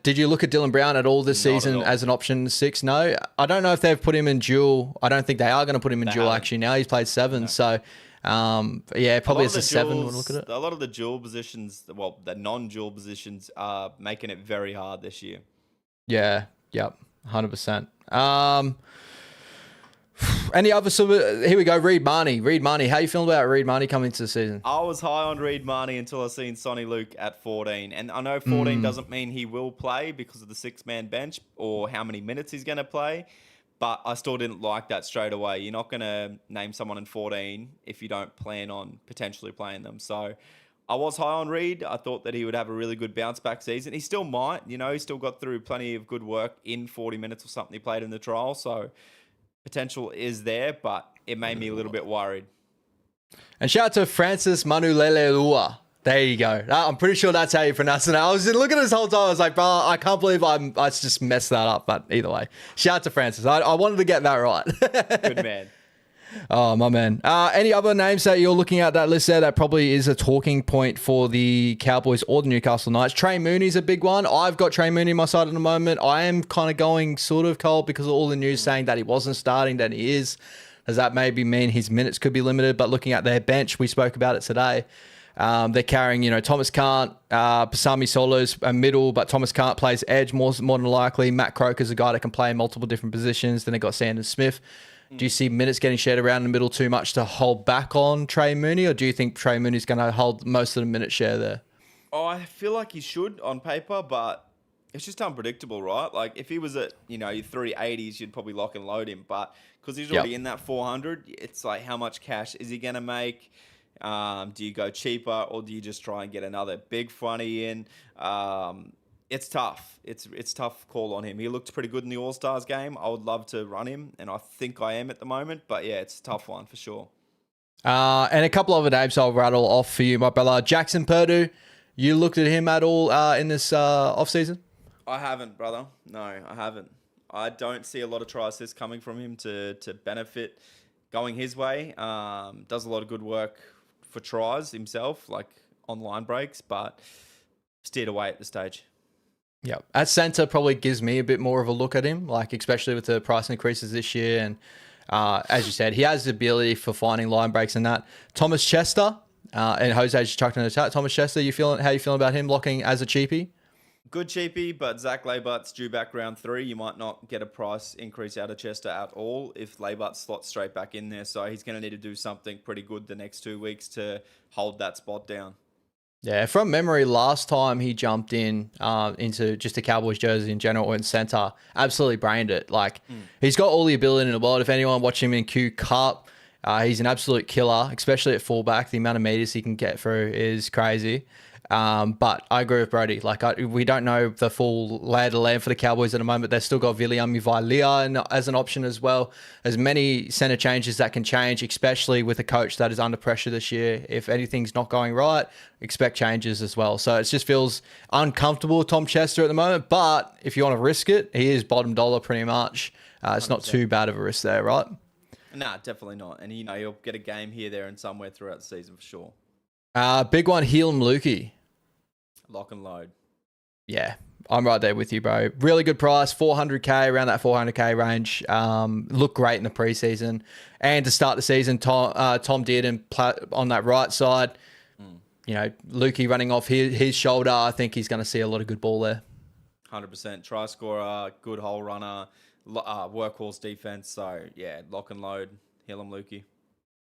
did you look at Dylan Brown at all this season as an option 6? No, I don't know if they've put him in dual. I don't think they are going to put him in dual actually now. He's played 7, No. So probably it's a 7 when we look at it. A lot of the dual positions, the non-dual positions are making it very hard this year. Yeah, yep, 100%. Any other here we go, Reed Marnie. How you feeling about Reed Marnie coming into the season? I was high on Reed Marnie until I seen Sonny Luke at 14. And I know 14 doesn't mean he will play because of the 6-man bench or how many minutes he's going to play. But I still didn't like that straight away. You're not going to name someone in 14 if you don't plan on potentially playing them. So I was high on Reed. I thought that he would have a really good bounce back season. He still might. He still got through plenty of good work in 40 minutes or something he played in the trial. So potential is there, but it made me a little bit worried. And shout out to Francis Manulelelua. There you go. I'm pretty sure that's how you pronounce it. I was looking at this whole time. I was like, bro, I can't believe I just messed that up. But either way, shout out to Francis. I wanted to get that right. Good man. Oh, my man. Any other names that you're looking at that list there that probably is a talking point for the Cowboys or the Newcastle Knights? Trey Mooney's a big one. I've got Trey Mooney on my side at the moment. I am kind of going sort of cold because of all the news saying that he wasn't starting, that he is. Does that maybe mean his minutes could be limited? But looking at their bench, we spoke about it today. They're carrying, Thomas Kant, Pasami Solo's a middle, but Thomas Kant plays edge more than likely. Matt Croker's a guy that can play in multiple different positions. Then they got Sanders Smith. Do you see minutes getting shared around in the middle too much to hold back on Trey Mooney, or do you think Trey Mooney's going to hold most of the minute share there? Oh, I feel like he should on paper, but it's just unpredictable, right? Like if he was at, your 380s, you'd probably lock and load him. But because he's already in that 400, it's like how much cash is he going to make? Do you go cheaper or do you just try and get another big fronty in? It's tough. It's tough call on him. He looked pretty good in the All-Stars game. I would love to run him, and I think I am at the moment. But yeah, it's a tough one for sure. And a couple other names I'll rattle off for you, my brother. Jackson Purdue, you looked at him at all in this off-season? I haven't, brother. No, I haven't. I don't see a lot of try assists coming from him to benefit going his way. Does a lot of good work for tries himself, like on line breaks, but steered away at the stage. Yeah, at centre probably gives me a bit more of a look at him, like especially with the price increases this year. And as you said, he has the ability for finding line breaks and that. Thomas Chester, and Jose just chucked in the chat. Thomas Chester, how you feeling about him locking as a cheapie? Good cheapie, but Zach Laybutt's due back round 3. You might not get a price increase out of Chester at all if Laybutt slots straight back in there. So he's going to need to do something pretty good the next 2 weeks to hold that spot down. Yeah, from memory, last time he jumped in into just a Cowboys jersey in general or in center, absolutely brained it. Like, he's got all the ability in the world. If anyone watching him in Q Cup, he's an absolute killer, especially at fullback. The amount of meters he can get through is crazy. But I agree with Brody. Like, we don't know the full lay of the land for the Cowboys at the moment. They've still got Viliami Vailea as an option as well. There's many center changes that can change, especially with a coach that is under pressure this year. If anything's not going right, expect changes as well. So it just feels uncomfortable with Tom Chester at the moment. But if you want to risk it, he is bottom dollar pretty much. It's not too bad of a risk there, right? Nah, definitely not. And, you'll get a game here, there, and somewhere throughout the season for sure. Big one, Helam Lukey. Lock and load. Yeah, I'm right there with you, bro. Really good price, 400K, around that 400K range. Looked great in the preseason. And to start the season, Tom Dearden on that right side. Lukey running off his shoulder. I think he's going to see a lot of good ball there. 100%. Try scorer, good hole runner, workhorse defense. So, yeah, lock and load, Helam Lukey.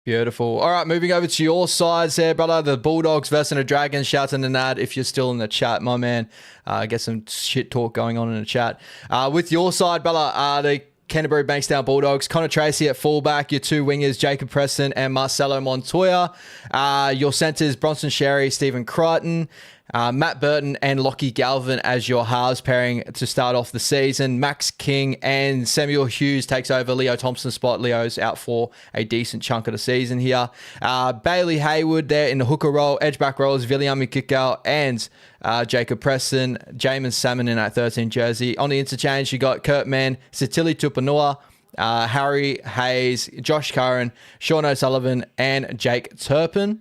Beautiful. All right, moving over to your sides there, brother. The Bulldogs versus the Dragons. Shout in the Nad if you're still in the chat, my man. Get some shit talk going on in the chat. With your side, brother, the Canterbury Bankstown Bulldogs. Connor Tracy at fullback. Your two wingers, Jacob Preston and Marcelo Montoya. Your centers, Bronson Sherry, Stephen Crichton. Matt Burton and Lockie Galvin as your halves pairing to start off the season. Max King and Samuel Hughes takes over Leo Thompson's spot. Leo's out for a decent chunk of the season here. Bailey Hayward there in the hooker role. Edgeback roles, Viliami Kikau and Jacob Preston. Jamin Salmon in that 13 jersey. On the interchange, you got Kurt Mann, Sitili Tupanua, Harry Hayes, Josh Curran, Sean O'Sullivan, and Jake Turpin.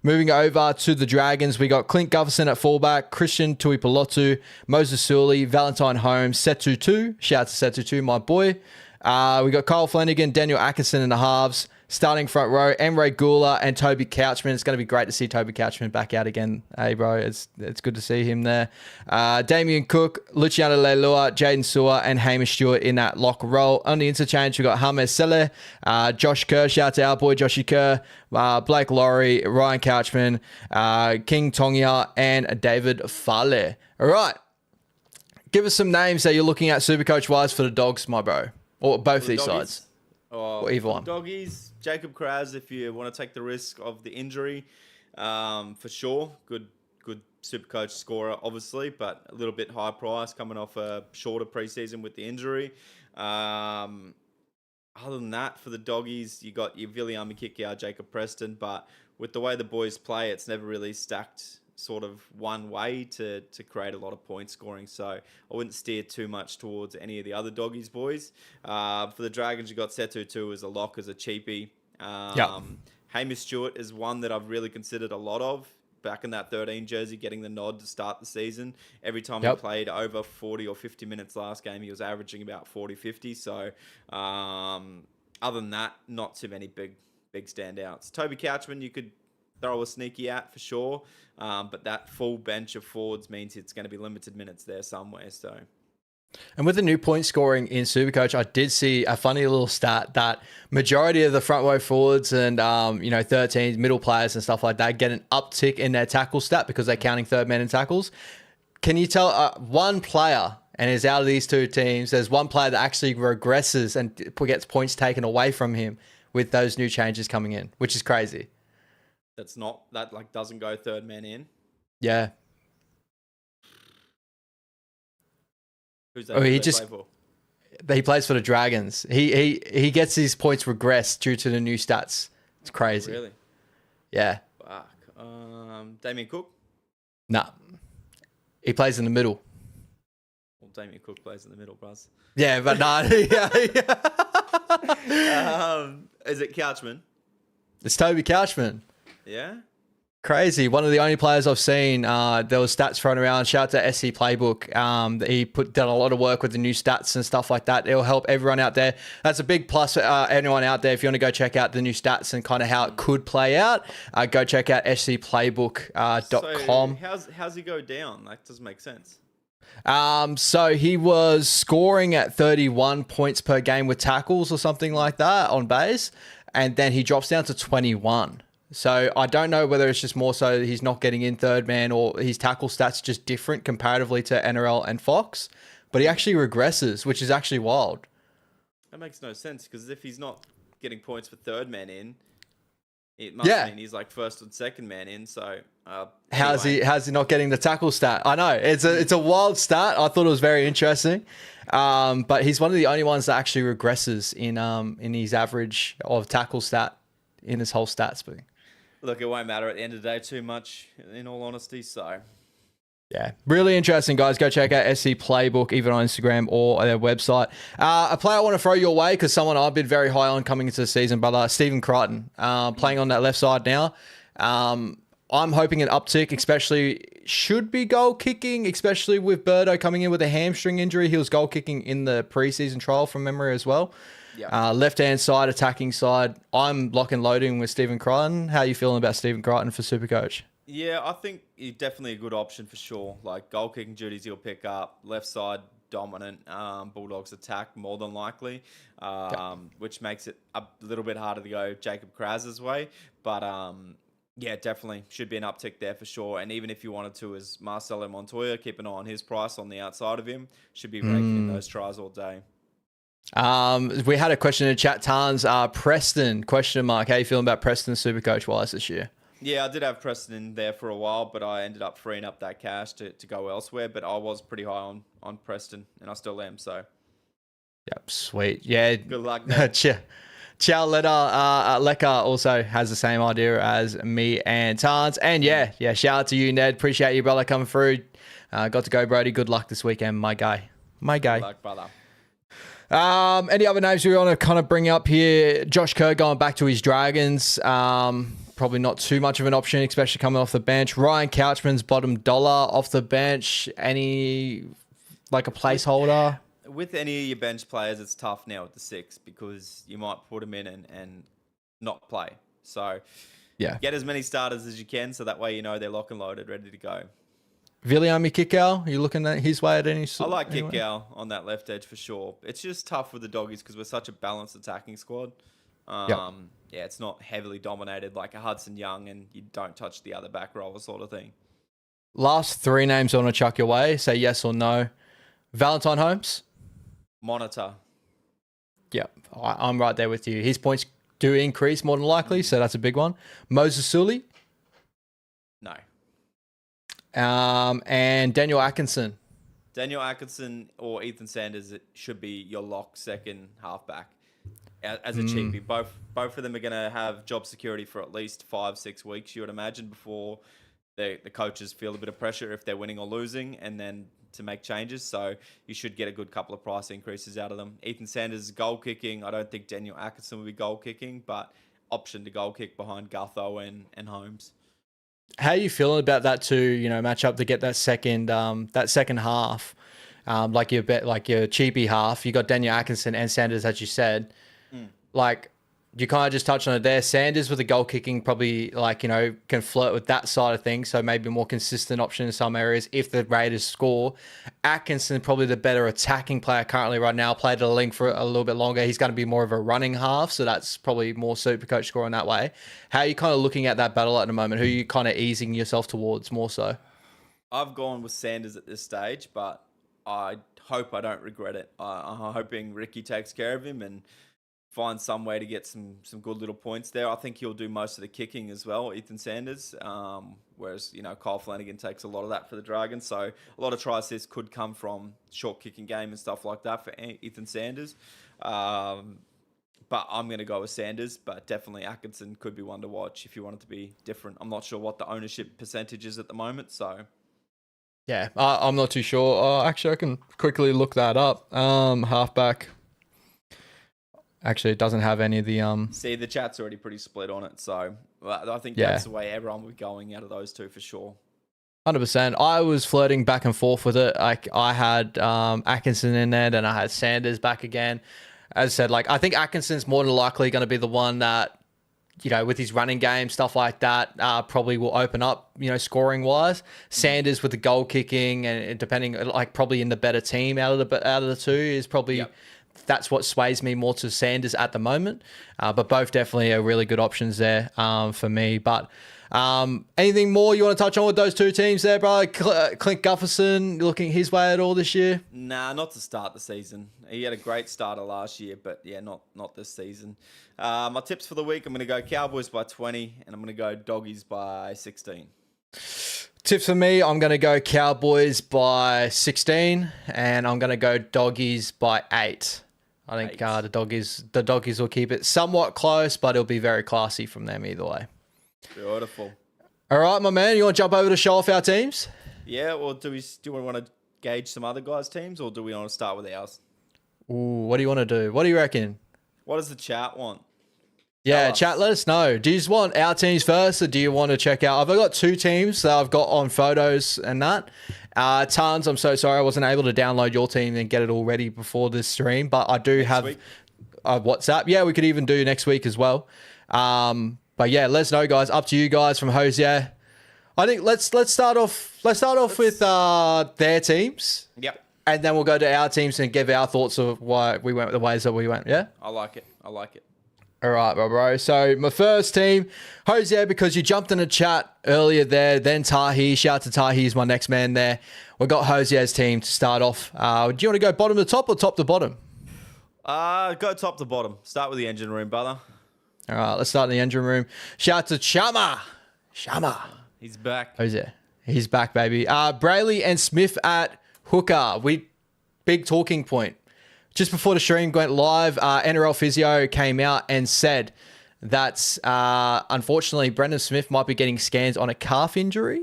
Moving over to the Dragons, we got Clint Gutherson at fullback, Christian Tuipulotu, Moses Sully, Valentine Holmes, Setutu. Shout out to Setutu, my boy. We got Kyle Flanagan, Daniel Atkinson in the halves. Starting front row, Emre Gula and Toby Couchman. It's going to be great to see Toby Couchman back out again. Hey, bro, it's good to see him there. Damien Cook, Luciano Leilua, Jaden Sewer, and Hamish Stewart in that lock role. On the interchange, we got Hamed Saleh, Josh Kerr, shout out to our boy Joshy Kerr, Blake Laurie, Ryan Couchman, King Tongia, and David Fale. All right. Give us some names that you're looking at Supercoach-wise for the Dogs, my bro. Or both these sides. Or either one. Doggies, Jacob Kraz, if you want to take the risk of the injury, for sure. Good Supercoach scorer, obviously, but a little bit high price coming off a shorter preseason with the injury. Other than that, for the Doggies, you got your Viliami Kikau, Jacob Preston, but with the way the boys play, it's never really stacked sort of one way to create a lot of point scoring. So I wouldn't steer too much towards any of the other Doggies boys. For the Dragons, you got Setu as a lock, as a cheapie. Hamish Stewart is one that I've really considered a lot of. Back in that 13 jersey, getting the nod to start the season. Every time he played over 40 or 50 minutes last game, he was averaging about 40, 50. So other than that, not too many big standouts. Toby Couchman, you could throw a sneaky at for sure. But that full bench of forwards means it's going to be limited minutes there somewhere. So, and with the new point scoring in Supercoach, I did see a funny little stat that majority of the front row forwards and 13s, middle players and stuff like that get an uptick in their tackle stat because they're counting third man in tackles. Can you tell one player, and is out of these two teams, there's one player that actually regresses and gets points taken away from him with those new changes coming in, which is crazy. That doesn't go third man in. Yeah. Who's that? Play for? He plays for the Dragons. He gets his points regressed due to the new stats. It's crazy. Really? Yeah. Fuck. Damien Cook? Nah. He plays in the middle. Well, Damien Cook plays in the middle, bros. Yeah, but nah. Is it Couchman? It's Toby Couchman. Yeah? Crazy. One of the only players I've seen, there was stats thrown around. Shout out to SC Playbook. He done a lot of work with the new stats and stuff like that. It'll help everyone out there. That's a big plus for anyone out there. If you want to go check out the new stats and kind of how it could play out, go check out scplaybook.com. So how's he go down? That doesn't make sense. So he was scoring at 31 points per game with tackles or something like that on base, and then he drops down to 21. So I don't know whether it's just more so he's not getting in third man or his tackle stats just different comparatively to NRL and Fox, but he actually regresses, which is actually wild. That makes no sense because if he's not getting points for third man in, it must mean he's like first and second man in. So how's he not getting the tackle stat? I know it's a wild stat. I thought it was very interesting, but he's one of the only ones that actually regresses in his average of tackle stat in his whole stats book. Look, it won't matter at the end of the day too much, in all honesty. So. Yeah, really interesting, guys. Go check out SC Playbook, either on Instagram or their website. A player I want to throw your way, because someone I've been very high on coming into the season, brother, Stephen Crichton, playing on that left side now. I'm hoping an uptick, especially should be goal kicking, especially with Birdo coming in with a hamstring injury. He was goal kicking in the preseason trial from memory as well. Yeah. Left-hand side, attacking side. I'm lock and loading with Stephen Crichton. How are you feeling about Stephen Crichton for Supercoach? Yeah, I think he's definitely a good option for sure. Like goal kicking duties he'll pick up. Left side dominant. Bulldogs attack more than likely, which makes it a little bit harder to go Jacob Kraz's way. But yeah, definitely should be an uptick there for sure. And even if you wanted to, as Marcelo Montoya, keep an eye on his price on the outside of him. Should be raking in those tries all day. We had a question in the chat, Tans. Preston, question mark. How you feeling about Preston Supercoach wise this year? Yeah, I did have Preston in there for a while, but I ended up freeing up that cash to go elsewhere. But I was pretty high on Preston, and I still am. So, yep, sweet. Yeah, good luck, Ned. Chow Leka also has the same idea as me and Tans. And yeah, shout out to you, Ned. Appreciate you, brother, coming through. Got to go, Brody. Good luck this weekend, my guy. Good luck, brother. Any other names we want to kind of bring up here? Josh Kerr going back to his Dragons. Probably not too much of an option, especially coming off the bench. Ryan Couchman's bottom dollar off the bench. Any, like a placeholder? With any of your bench players, it's tough now at the 6 because you might put them in and not play. So yeah, get as many starters as you can so that way you know they're lock and loaded, ready to go. Viliami Kikau, you looking at his way at any sort? I like Kikau on that left edge for sure. It's just tough with the doggies because we're such a balanced attacking squad. Yeah, it's not heavily dominated like a Hudson Young and you don't touch the other back rower sort of thing. Last 3 names I want to chuck your way. Say yes or no. Valentine Holmes? Monitor. Yep, I'm right there with you. His points do increase more than likely, so that's a big one. Moses Sully? No. And Daniel Atkinson? Daniel Atkinson or Ethan Sanders, it should be your lock second halfback. As a cheapie, both of them are going to have job security for at least 5-6 weeks, you would imagine, before the coaches feel a bit of pressure if they're winning or losing, and then to make changes. So you should get a good couple of price increases out of them. Ethan Sanders is goal kicking. I don't think Daniel Atkinson will be goal kicking, but option to goal kick behind Gutho and Holmes. How are you feeling about that too? Match up to get that second half, like your cheapie half. You got Daniel Atkinson and Sanders, as you said. Like, you kind of just touched on it there. Sanders with the goal kicking probably can flirt with that side of things. So maybe a more consistent option in some areas if the Raiders score. Atkinson probably the better attacking player currently right now. Played at a link for a little bit longer. He's going to be more of a running half. So that's probably more Supercoach scoring that way. How are you kind of looking at that battle at the moment? Who are you kind of easing yourself towards more so? I've gone with Sanders at this stage, but I hope I don't regret it. I'm hoping Ricky takes care of him and find some way to get some good little points there. I think he'll do most of the kicking as well, Ethan Sanders, whereas, Kyle Flanagan takes a lot of that for the Dragons. So a lot of try-assists could come from short kicking game and stuff like that for Ethan Sanders. But I'm going to go with Sanders, but definitely Atkinson could be one to watch if you want it to be different. I'm not sure what the ownership percentage is at the moment, so... Yeah, I'm not too sure. Actually, I can quickly look that up. Halfback... Actually, it doesn't have any of the... See, the chat's already pretty split on it, so I think that's the way everyone will be going out of those two for sure. 100%. I was flirting back and forth with it. I had Atkinson in there, then I had Sanders back again. As I said, I think Atkinson's more than likely going to be the one that with his running game, stuff like that, probably will open up, scoring wise. Sanders with the goal kicking and depending, like probably in the better team out of the two is probably that's what sways me more to Sanders at the moment. But both definitely are really good options there for me. But anything more you want to touch on with those two teams there, bro? Clint Gufferson looking his way at all this year? Nah, not to start the season. He had a great starter last year, but yeah, not this season. My tips for the week, I'm going to go Cowboys by 20, and I'm going to go Doggies by 16. Tips for me, I'm going to go Cowboys by 16, and I'm going to go Doggies by 8. I think the doggies will keep it somewhat close, but it'll be very classy from them either way. Beautiful. All right, my man, you want to jump over to show off our teams? Yeah, well, do we want to gauge some other guys' teams, or do we want to start with ours? Ooh, what do you want to do? What do you reckon? What does the chat want? Yeah, chat, let us know. Do you just want our teams first, or do you want to check out? I've got 2 teams that I've got on photos and that. Tons, I'm so sorry I wasn't able to download your team and get it all ready before this stream, but I do have WhatsApp. Yeah, we could even do next week as well. But yeah, let us know, guys. Up to you guys from Hosier. I think let's start off with their teams. Yep. And then we'll go to our teams and give our thoughts of why we went the ways that we went. Yeah? I like it. All right, bro. So my first team, Hosier, because you jumped in the chat earlier there, then Tahi. Shout out to Tahi, he's my next man there. We got Hosier's team to start off. Do you want to go bottom to top or top to bottom? Go top to bottom. Start with the engine room, brother. All right, let's start in the engine room. Shout out to Chama. He's back. Hosier. He's back, baby. Brayley and Smith at hooker. Big talking point. Just before the stream went live, NRL Physio came out and said that unfortunately Brendan Smith might be getting scans on a calf injury.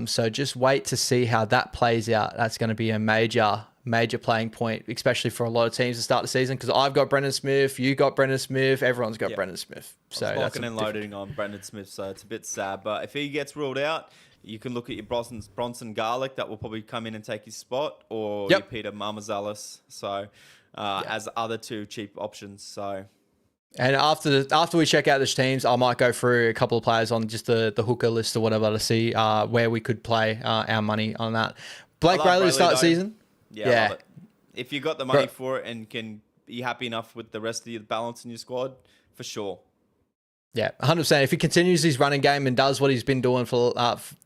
So just wait to see how that plays out. That's going to be a major playing point, especially for a lot of teams to start the season, because I've got Brendan Smith, you got Brendan Smith, everyone's got Brendan Smith. So that's locking and loading on Brendan Smith, so it's a bit sad. But if he gets ruled out, you can look at your Bronson Garlic that will probably come in and take his spot, or your Peter Marmazalis. So as other 2 cheap options. So. And after we check out the teams, I might go through a couple of players on just the hooker list or whatever to see where we could play our money on that. Blake Brayley to start the season. Yeah, I love it. If you got the money for it and can be happy enough with the rest of your balance in your squad, for sure. Yeah, 100%. If he continues his running game and does what he's been doing for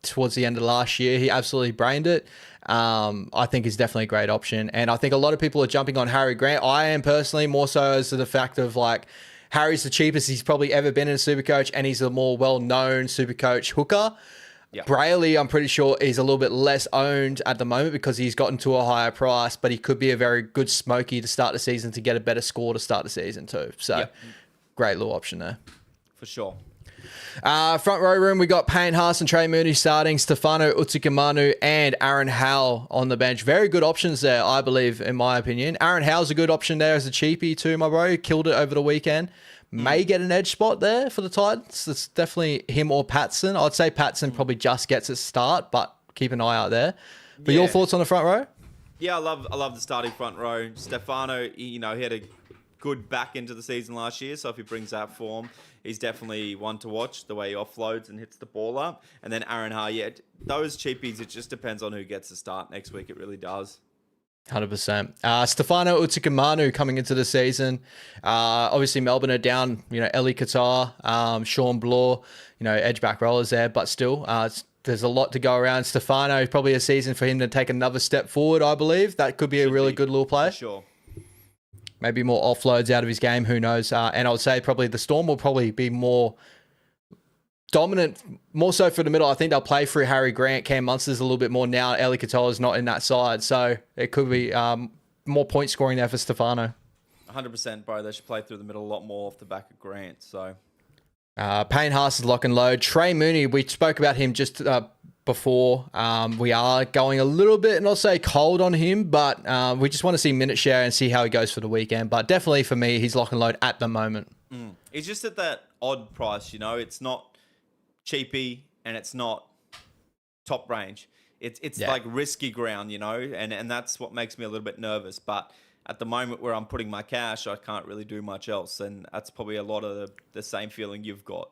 towards the end of last year, he absolutely brained it. I think he's definitely a great option. And I think a lot of people are jumping on Harry Grant. I am personally, more so as to the fact of like, Harry's the cheapest he's probably ever been in a Supercoach, and he's a more well-known Supercoach hooker. Yep. Brayley, I'm pretty sure, is a little bit less owned at the moment because he's gotten to a higher price, but he could be a very good smoky to start the season to get a better score to start the season too. So, great little option there. For sure. Front row room, we got Payne Haas and Trey Mooney starting, Stefano Utsikamanu and Aaron Howell on the bench. Very good options there, I believe, in my opinion. Aaron Howell's a good option there as a cheapie too, my bro. He killed it over the weekend. May get an edge spot there for the Titans. It's definitely him or Patson. I'd say Patson probably just gets a start, but keep an eye out there. But your thoughts on the front row? Yeah, I love the starting front row. Stefano, he had a good back into the season last year, so if he brings that form, he's definitely one to watch, the way he offloads and hits the ball up. And then Aaron Ha, those cheapies, it just depends on who gets the start next week. It really does. 100%. Stefano Utsikamanu coming into the season. Obviously, Melbourne are down, Ellie Qatar, Sean Bloor, edge back rollers there, but still, there's a lot to go around. Stefano, probably a season for him to take another step forward, I believe. That could be a really good little play. For sure. Maybe more offloads out of his game, who knows. And I would say probably the Storm will probably be more dominant, more so for the middle. I think they'll play through Harry Grant. Cam Munster's a little bit more now. Ellie Katoa's not in that side. So it could be more point scoring there for Stefano. 100%, bro. They should play through the middle a lot more off the back of Grant. So Payne Haas is lock and load. Trey Mooney, we spoke about him just before. We are going a little bit, not say cold on him, but we just want to see minute share and see how he goes for the weekend. But definitely for me, he's lock and load at the moment. He's just at that odd price, It's not cheapy and it's not top range. It's like risky ground, and that's what makes me a little bit nervous. But at the moment where I'm putting my cash, I can't really do much else. And that's probably a lot of the same feeling you've got.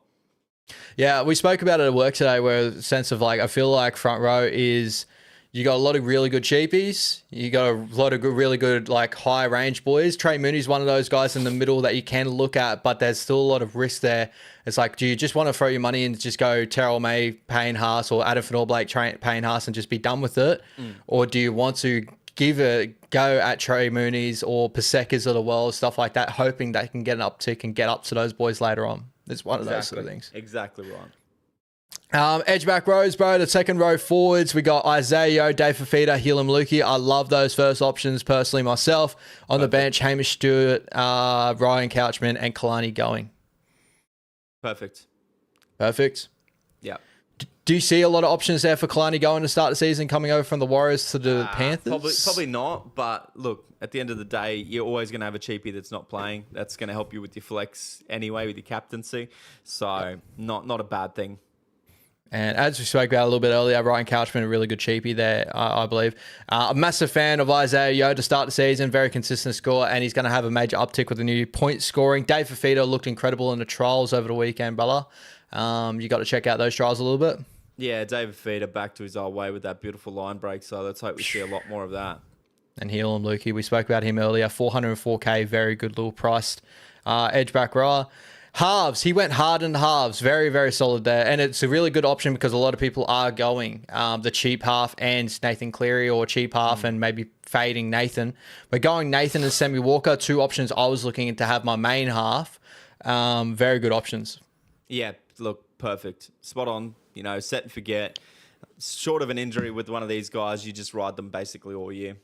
Yeah, we spoke about it at work today where a sense of like, I feel like front row is you got a lot of really good cheapies. You got a lot of good, really good, like high range boys. Trey Mooney's one of those guys in the middle that you can look at, but there's still a lot of risk there. It's like, do you just want to throw your money in and just go Terrell May, Payne Haas, or Adam Finor-Blake, Payne Haas and just be done with it? Or do you want to give a go at Trey Mooney's or Pasekas of the world, stuff like that, hoping they can get an uptick and get up to those boys later on? It's one of those sort of things. Exactly right. Edge back rows, bro. The second row forwards, we got Isaiah Yeo, Dave Fafita, Helam Lukey. I love those first options personally myself. On the bench, Hamish Stewart, Ryan Couchman, and Kalani Going. Perfect. Yeah. Do you see a lot of options there for Kalani Going to start the season, coming over from the Warriors to the Panthers? Probably not. But look, at the end of the day, you're always going to have a cheapie that's not playing. That's going to help you with your flex anyway, with your captaincy. So not a bad thing. And as we spoke about a little bit earlier, Ryan Couchman, a really good cheapie there, I believe. A massive fan of Isaiah Yeo to start the season, very consistent score, and he's going to have a major uptick with the new point scoring. Dave Fafita looked incredible in the trials over the weekend, brother. You got to check out those trials a little bit. Yeah, David Feeder back to his old way with that beautiful line break, so let's hope we see a lot more of that. And Helam Lukey, we spoke about him earlier, 404K, very good little priced edge back rower. Halves, he went hard in halves. Very, very solid there. And it's a really good option because a lot of people are going the cheap half and Nathan Cleary, or cheap half and maybe fading Nathan. But going Nathan and Sammy Walker, two options I was looking to have my main half. Very good options. Yeah, look, perfect. Spot on. You know, set and forget. Short of an injury with one of these guys, you just ride them basically all year.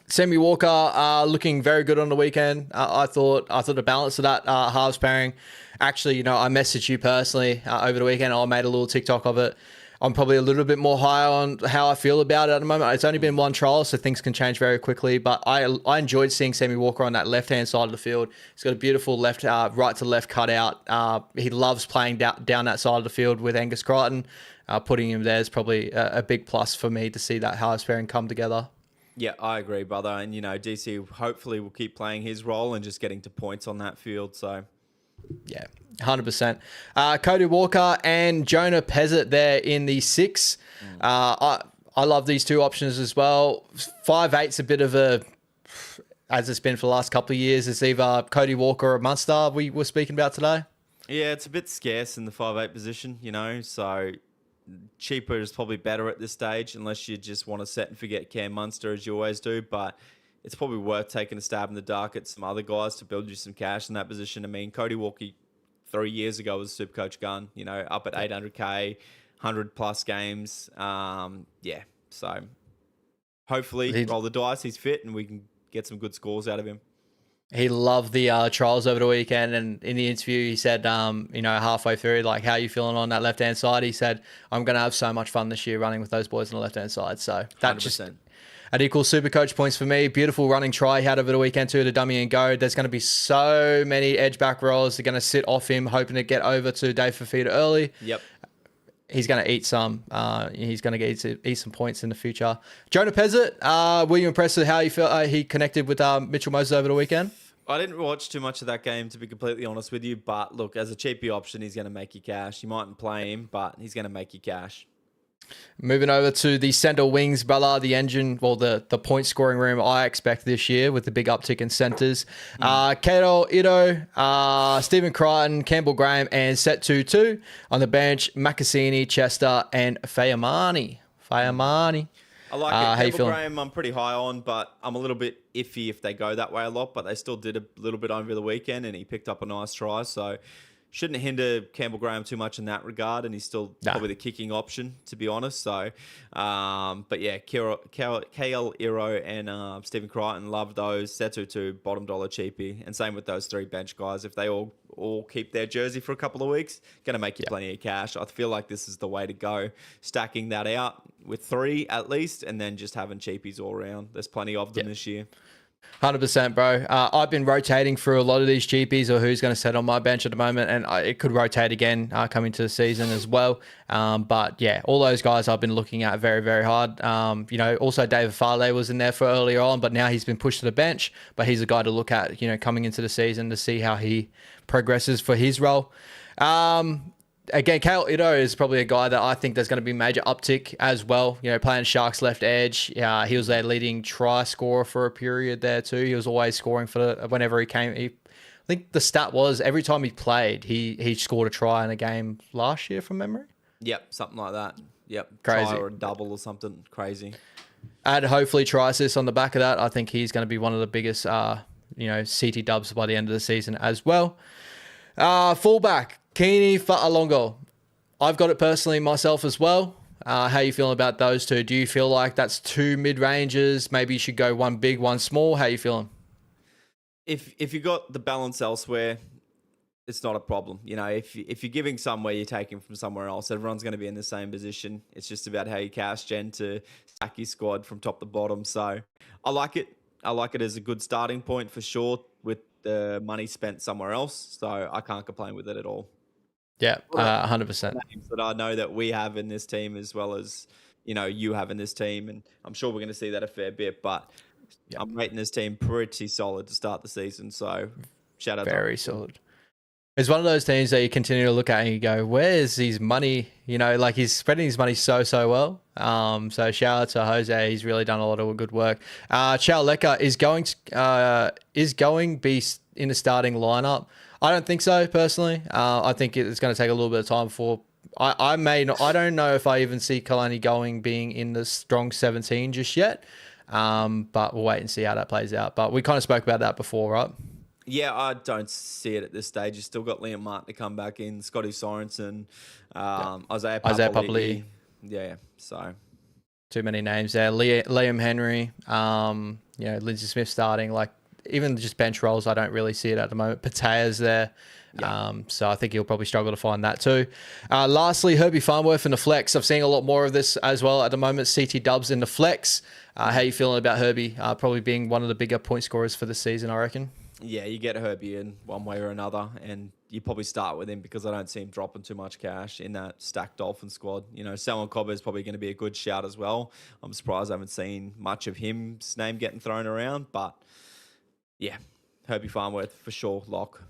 Sammy Walker looking very good on the weekend. I thought the balance of that halves pairing. Actually, you know, I messaged you personally over the weekend. I made a little TikTok of it. I'm probably a little bit more high on how I feel about it at the moment. It's only been one trial, so things can change very quickly. But I enjoyed seeing Sammy Walker on that left-hand side of the field. He's got a beautiful left, right to left cutout. He loves playing down that side of the field with Angus Crichton. Putting him there is probably a big plus for me to see that halves pairing come together. Yeah, I agree, brother. And, you know, DC hopefully will keep playing his role and just getting to points on that field. So, yeah, 100%. Cody Walker and Jonah Pezzett there in the 6. I love these two options as well. 5'8's a bit of a, as it's been for the last couple of years, it's either Cody Walker or Munster we were speaking about today. Yeah, it's a bit scarce in the 5'8 position, you know, so cheaper is probably better at this stage unless you just want to set and forget Cam Munster as you always do. But it's probably worth taking a stab in the dark at some other guys to build you some cash in that position. I mean, Cody Walker 3 years ago was a Supercoach gun, you know, up at 800K, 100 plus games. Yeah, so hopefully roll the dice, he's fit, and we can get some good scores out of him. He loved the trials over the weekend, and in the interview he said, you know, halfway through, like, how are you feeling on that left-hand side? He said, I'm going to have so much fun this year running with those boys on the left-hand side. So that 100%. Just at equal Supercoach points for me. Beautiful running try he had over the weekend too, to dummy and go. There's going to be so many edge back rolls. They're going to sit off him, hoping to get over to Dave Fafita early. Yep. He's going to eat some. He's going to eat some points in the future. Jonah Pezzett, were you impressed with how he connected with Mitchell Moses over the weekend? I didn't watch too much of that game, to be completely honest with you. But look, as a cheapie option, he's going to make you cash. You mightn't play him, but he's going to make you cash. Moving over to the centre wings, brother, the engine, well, the point scoring room I expect this year with the big uptick in centres. Kato Ito, Stephen Crichton, Campbell Graham, and Set 2-2 on the bench. Makasini, Chester, and Fayamani. I like it. Campbell feeling? Graham, I'm pretty high on, but I'm a little bit iffy if they go that way a lot. But they still did a little bit over the weekend, and he picked up a nice try. So shouldn't hinder Campbell Graham too much in that regard, and he's still probably the kicking option, to be honest. So, but yeah, KL Iro and Stephen Crichton, love those. Setu to bottom dollar cheapie, and same with those three bench guys. If they all keep their jersey for a couple of weeks, going to make you plenty of cash. I feel like this is the way to go, stacking that out with three at least, and then just having cheapies all around. There's plenty of them this year. 100%, bro. I've been rotating through a lot of these cheapies or who's going to sit on my bench at the moment, and it could rotate again coming to the season as well. But yeah, all those guys I've been looking at very, very hard. Also David Farley was in there for earlier on, but now he's been pushed to the bench. But he's a guy to look at, coming into the season to see how he progresses for his role. Again, Kale Ito is probably a guy that I think there's going to be major uptick as well. Playing Sharks left edge. He was their leading try scorer for a period there too. He was always scoring whenever he came. I think the stat was every time he played, he scored a try in a game last year from memory. Yep, something like that. Yep, crazy. Try or a double or something crazy. Add hopefully try assist on the back of that. I think he's going to be one of the biggest, CT dubs by the end of the season as well. Fullback. Keeney Fa'alongo. I've got it personally myself as well. How you feeling about those two? Do you feel like that's two mid-ranges? Maybe you should go one big, one small. How you feeling? If you got the balance elsewhere, it's not a problem. If you're giving somewhere, you're taking from somewhere else. Everyone's going to be in the same position. It's just about how you cash gen to stack your squad from top to bottom. So I like it. I like it as a good starting point for sure with the money spent somewhere else. So I can't complain with it at all. Yeah, 100%. Names that I know that we have in this team as well as, you have in this team. And I'm sure we're going to see that a fair bit. But I'm rating this team pretty solid to start the season. So shout out. Very solid. It's one of those teams that you continue to look at and you go, where's his money? He's spreading his money so well. So shout out to Jose. He's really done a lot of good work. Chao Leka is going to be in the starting lineup. I don't think so personally. I think it's going to take a little bit of time before I don't know if I even see Kalani being in the strong 17 just yet. But we'll wait and see how that plays out. But we kind of spoke about that before, right? Yeah, I don't see it at this stage. You've still got Liam Martin to come back in, Scotty Sorensen, Isaiah Papali'i. Yeah, so too many names there. Liam Henry, Lindsay Smith starting. Even just bench roles, I don't really see it at the moment. Patea's there. Yeah. So I think he'll probably struggle to find that too. Lastly, Herbie Farnworth in the flex. I've seen a lot more of this as well at the moment. CT dubs in the flex. How you feeling about Herbie? Probably being one of the bigger point scorers for the season, I reckon. Yeah, you get Herbie in one way or another, and you probably start with him because I don't see him dropping too much cash in that stacked Dolphin squad. Salmon Cobber is probably going to be a good shout as well. I'm surprised I haven't seen much of his name getting thrown around, but yeah, Herbie Farnworth for sure, lock.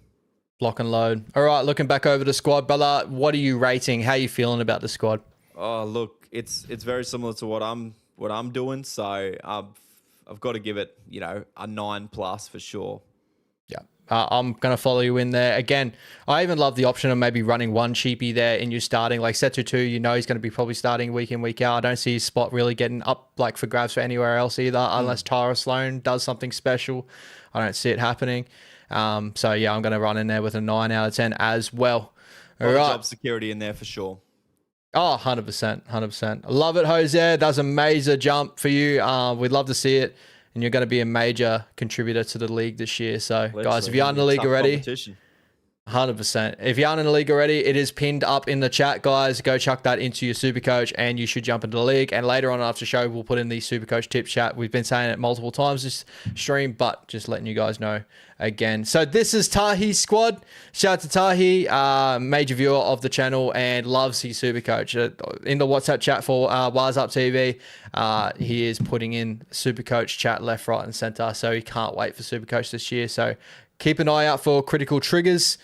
Lock and load. All right, looking back over the squad, Bella, what are you rating? How are you feeling about the squad? Oh, look, it's very similar to what I'm doing, so I've got to give it, a 9+ for sure. Yeah, I'm going to follow you in there. Again, I even love the option of maybe running one cheapie there in your starting. Like Setu2, he's going to be probably starting week in, week out. I don't see his spot really getting up for grabs for anywhere else either, unless Tyra Sloan does something special. I don't see it happening. So yeah, I'm going to run in there with a 9 out of 10 as well. All right. Job security in there for sure. Oh, 100%, 100%. Love it, Jose. That's a major jump for you. We'd love to see it. And you're going to be a major contributor to the league this year. So, guys, if you aren't in the league already, 100%. If you aren't in the league already, it is pinned up in the chat, guys. Go chuck that into your Supercoach and you should jump into the league. And later on after the show, we'll put in the Supercoach tip chat. We've been saying it multiple times this stream, but just letting you guys know again. So this is Tahi's squad. Shout out to Tahi, major viewer of the channel and loves his Supercoach. In the WhatsApp chat for Wise Up TV, he is putting in Supercoach chat left, right, and center. So he can't wait for Supercoach this year. So keep an eye out for critical triggers.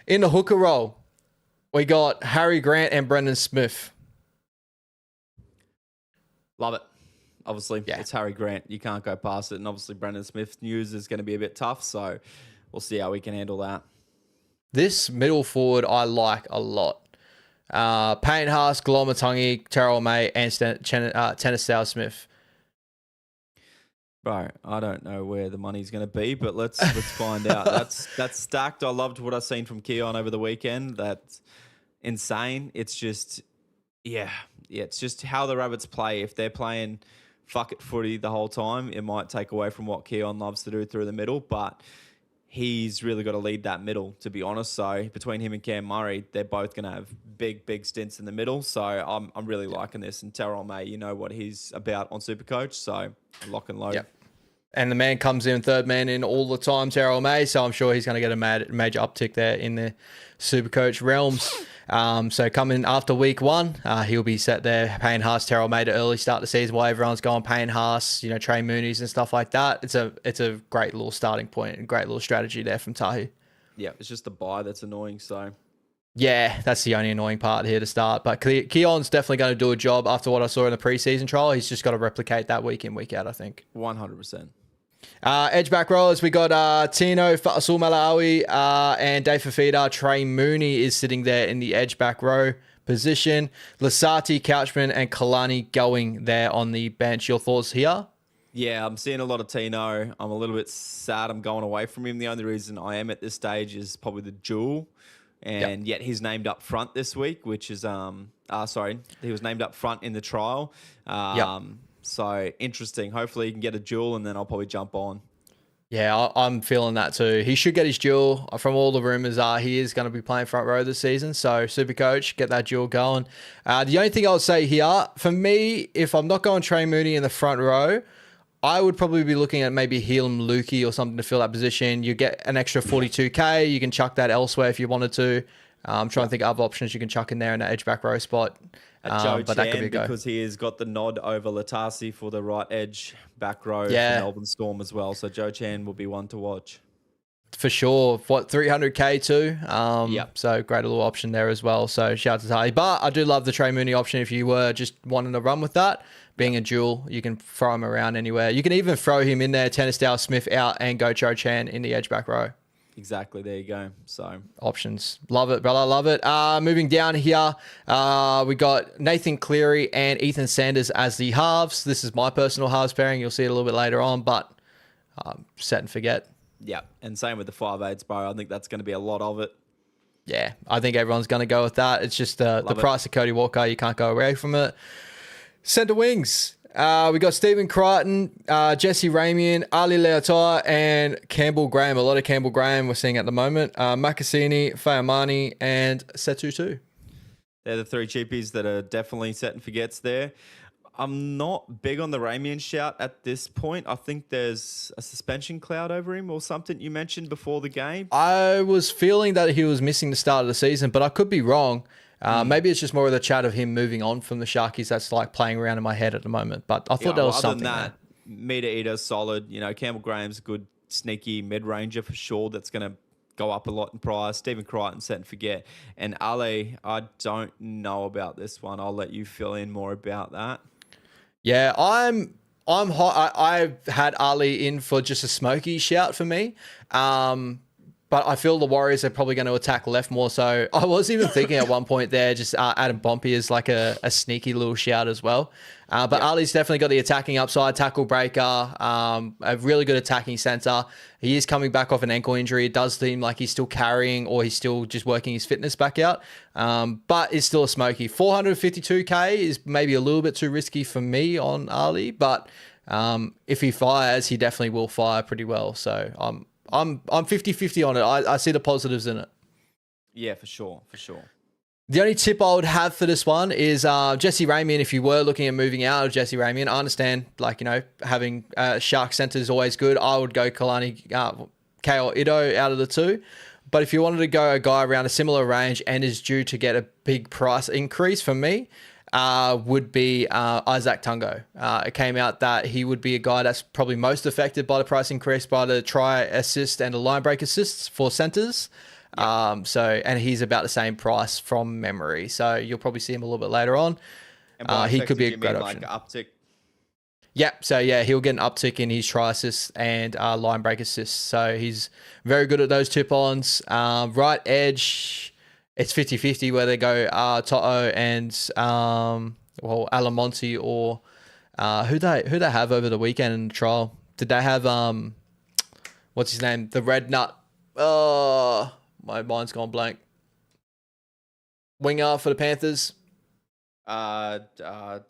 In the hooker role, we got Harry Grant and Brendan Smith. Love it. Obviously, It's Harry Grant. You can't go past it. And obviously, Brendan Smith's news is going to be a bit tough. So we'll see how we can handle that. This middle forward I like a lot. Payne Haas, Glomatungi, Terrell May, and Tennisdale Smith. Bro, I don't know where the money's going to be, but let's find out. That's stacked. I loved what I've seen from Keon over the weekend. That's insane. It's just, it's just how the Rabbits play. If they're playing fuck it footy the whole time, it might take away from what Keon loves to do through the middle, but he's really got to lead that middle, to be honest. So between him and Cam Murray, they're both going to have big stints in the middle. So I'm really liking this. And Terrell May, you know what he's about on Supercoach. So lock and load. Yep. And the man comes in third man in all the time, Terrell May. So I'm sure he's going to get a major uptick there in the Supercoach realms. So coming after week 1, he'll be set there. Payne Haas, Terrell May to early start the season while everyone's going Payne Haas, Trey Mooney's and stuff like that. It's a great little starting point and great little strategy there from Tahu. Yeah, it's just the bye that's annoying. So yeah, that's the only annoying part here to start. But Keon's definitely going to do a job after what I saw in the preseason trial. He's just got to replicate that week in, week out, I think. 100%. Edge back rowers, we got Tino, Fasul Malawi, and Dave Fafita. Trey Mooney is sitting there in the edge back row position. Lasati, Couchman, and Kalani going there on the bench. Your thoughts here? Yeah, I'm seeing a lot of Tino. I'm a little bit sad I'm going away from him. The only reason I am at this stage is probably the duel. And yet he's named up front this week, which is, he was named up front in the trial. So interesting. Hopefully he can get a duel and then I'll probably jump on. Yeah, I'm feeling that too. He should get his duel. From all the rumours he is going to be playing front row this season. So Supercoach, get that duel going. The only thing I would say here, for me, if I'm not going Trey Mooney in the front row, I would probably be looking at maybe Helam Lukey or something to fill that position. You get an extra 42k. You can chuck that elsewhere if you wanted to. I'm trying to think of other options you can chuck in there in that edge back row spot. Joe but Chan, that could be a go. because he has got the nod over Latasi for the right edge back row for Melbourne Storm as well. So Joe Chan will be one to watch. For sure. 300k too? So great little option there as well. So shout out to Tahi. But I do love the Trey Mooney option if you were just wanting to run with that. Being a duel, you can throw him around anywhere. You can even throw him in there, Tennis Dow Smith out, and go Joe Chan in the edge back row. Exactly. There you go. So options. Love it, brother. Love it. Moving down here, we got Nathan Cleary and Ethan Sanders as the halves. This is my personal halves pairing. You'll see it a little bit later on, but set and forget. Yeah. And same with the 5/8, bro. I think that's going to be a lot of it. Yeah. I think everyone's going to go with that. It's just the price of Cody Walker. You can't go away from it. Centre wings. We got Stephen Crichton, Jesse Ramian, Ali Leotar, and Campbell Graham. A lot of Campbell Graham we're seeing at the moment. Makasini, Fayamani, and Setutu. They're the 3 cheapies that are definitely set and forgets there. I'm not big on the Ramian shout at this point. I think there's a suspension cloud over him or something you mentioned before the game. I was feeling that he was missing the start of the season, but I could be wrong. Maybe it's just more of the chat of him moving on from the Sharkies that's like playing around in my head at the moment. But I thought there was something other than that, meter eater, solid. Campbell Graham's a good, sneaky mid-ranger for sure. That's going to go up a lot in price. Stephen Crichton, set and forget. And Ali, I don't know about this one. I'll let you fill in more about that. Yeah, I'm hot. I've had Ali in for just a smoky shout for me. But I feel the Warriors are probably going to attack left more so. I was even thinking at one point there, just Adam Bompey is like a sneaky little shout as well. But Ali's definitely got the attacking upside, tackle breaker, a really good attacking centre. He is coming back off an ankle injury. It does seem like he's still carrying or he's still just working his fitness back out. But it's still a smoky. 452k is maybe a little bit too risky for me on Ali. But if he fires, he definitely will fire pretty well. So I'm 50-50 on it. I see the positives in it. Yeah, for sure. The only tip I would have for this one is Jesse Ramian. If you were looking at moving out of Jesse Ramian, I understand, having Shark Centre is always good. I would go Kalani, Kale Ito out of the two. But if you wanted to go a guy around a similar range and is due to get a big price increase from me, would be Isaac Tungo. It came out that he would be a guy that's probably most affected by the price increase by the try assist and the line break assists for centers. Yep. And he's about the same price from memory. So you'll probably see him a little bit later on. And he could be a great option. Like uptick? Yep. So yeah, he'll get an uptick in his try assists and line break assists. So he's very good at those tip-ons. Right edge, it's 50-50 where they go Toto and Alamonte or who they have over the weekend in the trial. Did they have what's his name? The red nut. My mind's gone blank. Winger for the Panthers.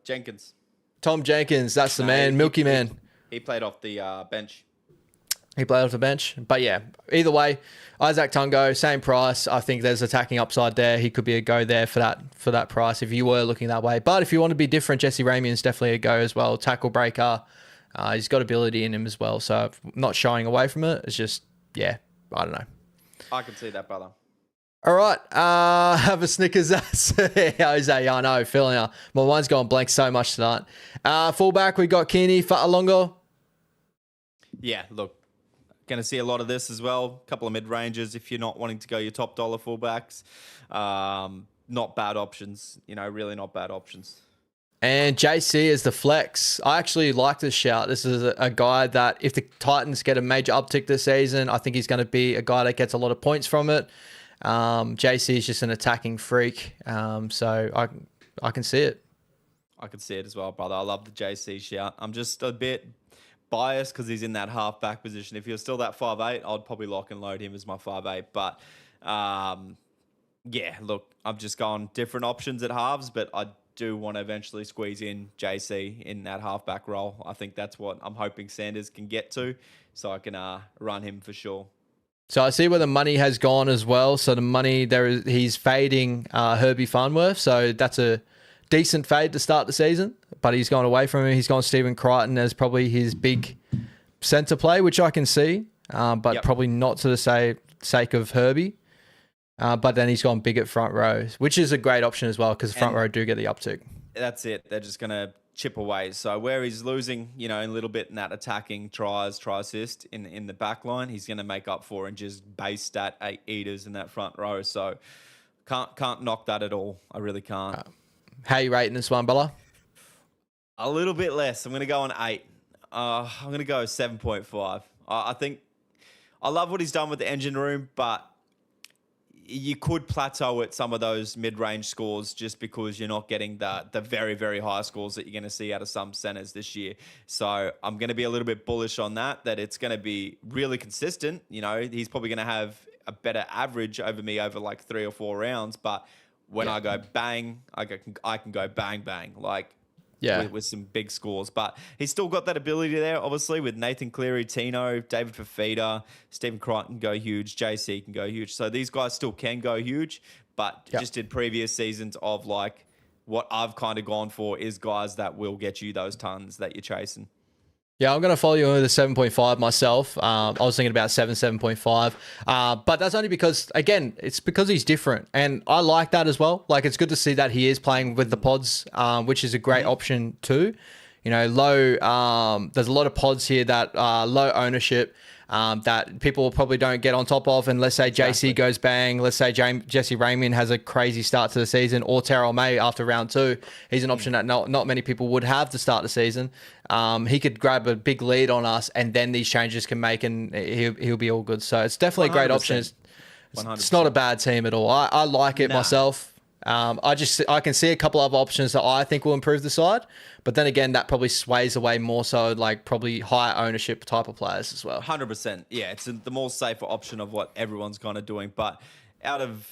Jenkins. Tom Jenkins, that's the man, Milky Man. He played off the bench. He played off the bench. But yeah, either way, Isaac Tungo, same price. I think there's attacking upside there. He could be a go there for that price if you were looking that way. But if you want to be different, Jesse Ramian's definitely a go as well. Tackle breaker, He's got ability in him as well. So not shying away from it. It's just, yeah, I don't know. I can see that, brother. All right. Have a Snickers. Jose, I know, feeling you. My mind's going blank so much tonight. Fullback, we got Keeney, Fa'alongo. Yeah, look, going to see a lot of this as well. A couple of mid-rangers if you're not wanting to go your top dollar fullbacks. Not bad options, really not bad options. And JC is the flex. I actually like this shout. This is a guy that if the Titans get a major uptick this season, I think he's going to be a guy that gets a lot of points from it. JC is just an attacking freak. So I can see it. I can see it as well, brother. I love the JC shout. I'm just a bit biased because he's in that half-back position. If he was still that 5'8", I'd probably lock and load him as my 5'8". But, yeah, look, I've just gone different options at halves, but I do want to eventually squeeze in JC in that half-back role. I think that's what I'm hoping Sanders can get to, so I can run him for sure. So I see where the money has gone as well. So the money he's fading Herbie Farnworth. So that's a decent fade to start the season, but he's gone away from him. He's gone Stephen Crichton as probably his big centre play, which I can see, but probably not to the sake of Herbie. But then he's gone big at front row, which is a great option as well because front row do get the uptick. That's it. They're just going to chip away. So where he's losing, a little bit in that attacking try assist in the back line, he's going to make up for and just base stat 8 eaters in that front row. So can't knock that at all. I really can't. How you rating this one, Bella? A little bit less. I'm going to go on 8. I'm going to go 7.5. I think I love what he's done with the engine room, but you could plateau at some of those mid-range scores just because you're not getting the very, very high scores that you're going to see out of some centers this year. So I'm going to be a little bit bullish on that it's going to be really consistent. He's probably going to have a better average over me over like 3 or 4 rounds. But when I go bang, I can go bang, bang. With some big scores. But he's still got that ability there, obviously, with Nathan Cleary, Tino, David Fafita, Stephen Crichton can go huge, JC can go huge. So these guys still can go huge, but just in previous seasons of what I've kind of gone for is guys that will get you those tons that you're chasing. Yeah, I'm going to follow you with a 7.5 myself. I was thinking about 7.5. But that's only because, again, it's because he's different. And I like that as well. It's good to see that he is playing with the pods, which is a great option too. There's a lot of pods here that are low ownership that people probably don't get on top of. And let's say JC goes bang. Let's say Jesse Raymond has a crazy start to the season, or Terrell May after round 2. He's an option that not many people would have to start the season. He could grab a big lead on us, and then these changes can make, and he'll be all good. So it's definitely a great option. It's not a bad team at all. I like it myself. I can see a couple of options that I think will improve the side, but then again, that probably sways away more so probably higher ownership type of players as well. 100%. Yeah, it's the more safer option of what everyone's kind of doing. But out of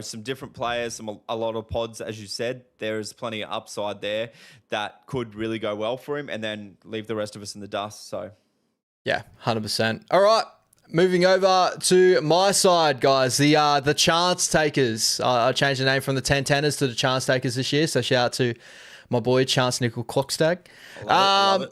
some different players, a lot of pods, as you said, there is plenty of upside there that could really go well for him, and then leave the rest of us in the dust. So, yeah, 100%. All right. Moving over to my side, guys, the chance takers. I changed the name from the 10-10ers to the chance takers this year. So shout out to my boy Chance Nickel Clockstag. Love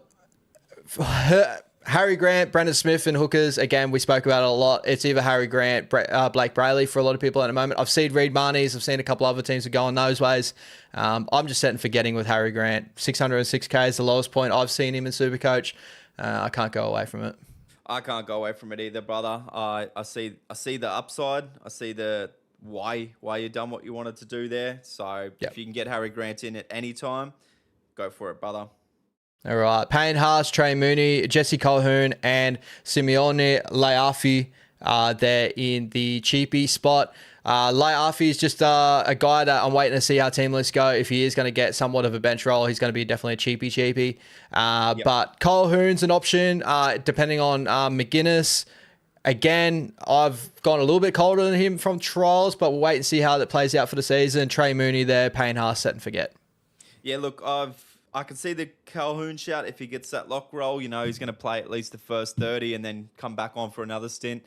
it. Harry Grant, Brendan Smith, and hookers. Again, we spoke about it a lot. It's either Harry Grant, Blake Brayley for a lot of people at the moment. I've seen Reed Marnies. I've seen a couple other teams that go on those ways. I'm just setting forgetting with Harry Grant. 606K is the lowest point I've seen him in Supercoach. I can't go away from it. I can't go away from it either, brother. I see the upside. I see the why you done what you wanted to do there. So if you can get Harry Grant in at any time, go for it, brother. All right. Payne Haas, Trey Mooney, Jesse Colquhoun, and Simeone Leafi there in the cheapie spot. Leafi is just a guy that I'm waiting to see how team lists go. If he is going to get somewhat of a bench role, he's going to be definitely a cheapie. But Colquhoun's an option depending on McGuinness. Again, I've gone a little bit colder than him from trials, but we'll wait and see how that plays out for the season. Trey Mooney there, Payne Haas, set and forget. Yeah, look, I can see the Colquhoun shout if he gets that lock roll. He's going to play at least the first 30 and then come back on for another stint.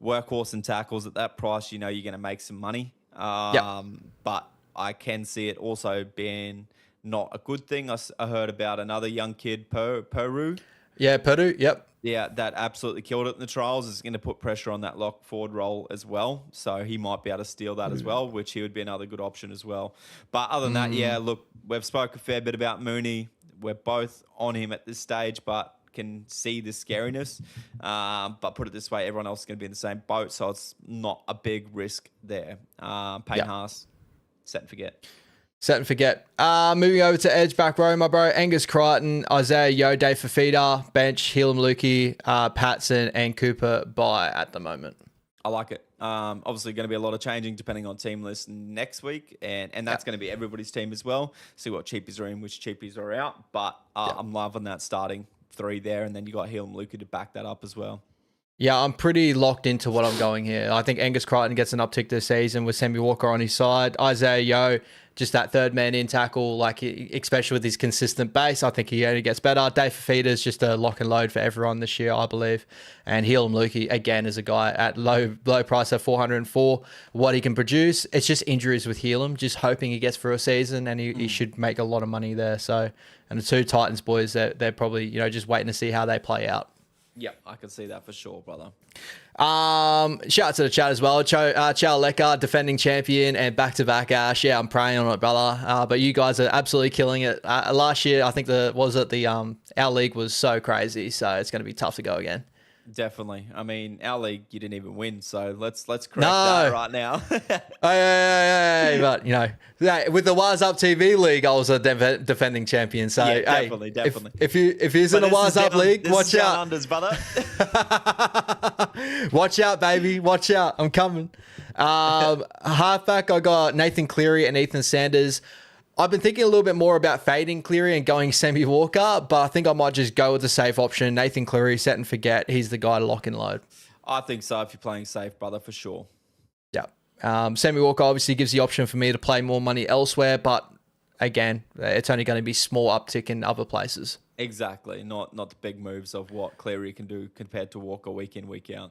Workhorse and tackles at that price, you're going to make some money. But I can see it also being not a good thing. I heard about another young kid, Peru. Yeah, Purdue. Yep. Yeah, that absolutely killed it in the trials. Is going to put pressure on that lock forward role as well. So he might be able to steal that as well, which he would be another good option as well. But other than that, yeah, look, we've spoke a fair bit about Mooney. We're both on him at this stage, but can see the scariness. But put it this way, everyone else is going to be in the same boat, so it's not a big risk there. Payne Haas, set and forget. Set and forget. Moving over to edge back row, my bro. Angus Crichton, Isaiah Yeo, Dave Fafita, bench, Helam Lukey, Patson, and Cooper by at the moment. I like it. Obviously going to be a lot of changing depending on team list next week, and that's going to be everybody's team as well. See what cheapies are in, which cheapies are out. But I'm loving that starting 3 there, and then you got Helam Lukey to back that up as well. Yeah, I'm pretty locked into what I'm going here. I think Angus Crichton gets an uptick this season with Sammy Walker on his side. Isaiah Yeo, just that third man in tackle, like especially with his consistent base, I think he only gets better. Dave Fafita is just a lock and load for everyone this year, I believe. And Helam Lukey, again, is a guy at low price at 404. What he can produce, it's just injuries with Helam, just hoping he gets through a season, and he should make a lot of money there. So, and the 2 Titans boys, they're probably just waiting to see how they play out. Yeah, I can see that for sure, brother. Shout out to the chat as well. Chow Lecker, defending champion and back-to-back Ash. Yeah, I'm praying on it, brother. But you guys are absolutely killing it. Last year, I think our league was so crazy, so it's going to be tough to go again. Definitely. I mean, our league, you didn't even win, so let's correct that right now. Hey, but with the Wise Up TV league, I was a defending champion. So yeah, definitely. If he's in the Wise Up league, watch out, unders, brother. Watch out, baby, watch out. I'm coming. Halfback, I got Nathan Cleary and Ethan Sanders. I've been thinking a little bit more about fading Cleary and going Sammy Walker, but I think I might just go with the safe option. Nathan Cleary, set and forget. He's the guy to lock and load. I think so if you're playing safe, brother, for sure. Yeah. Sammy Walker obviously gives the option for me to play more money elsewhere, but again, it's only going to be small uptick in other places. Exactly. Not the big moves of what Cleary can do compared to Walker week in, week out.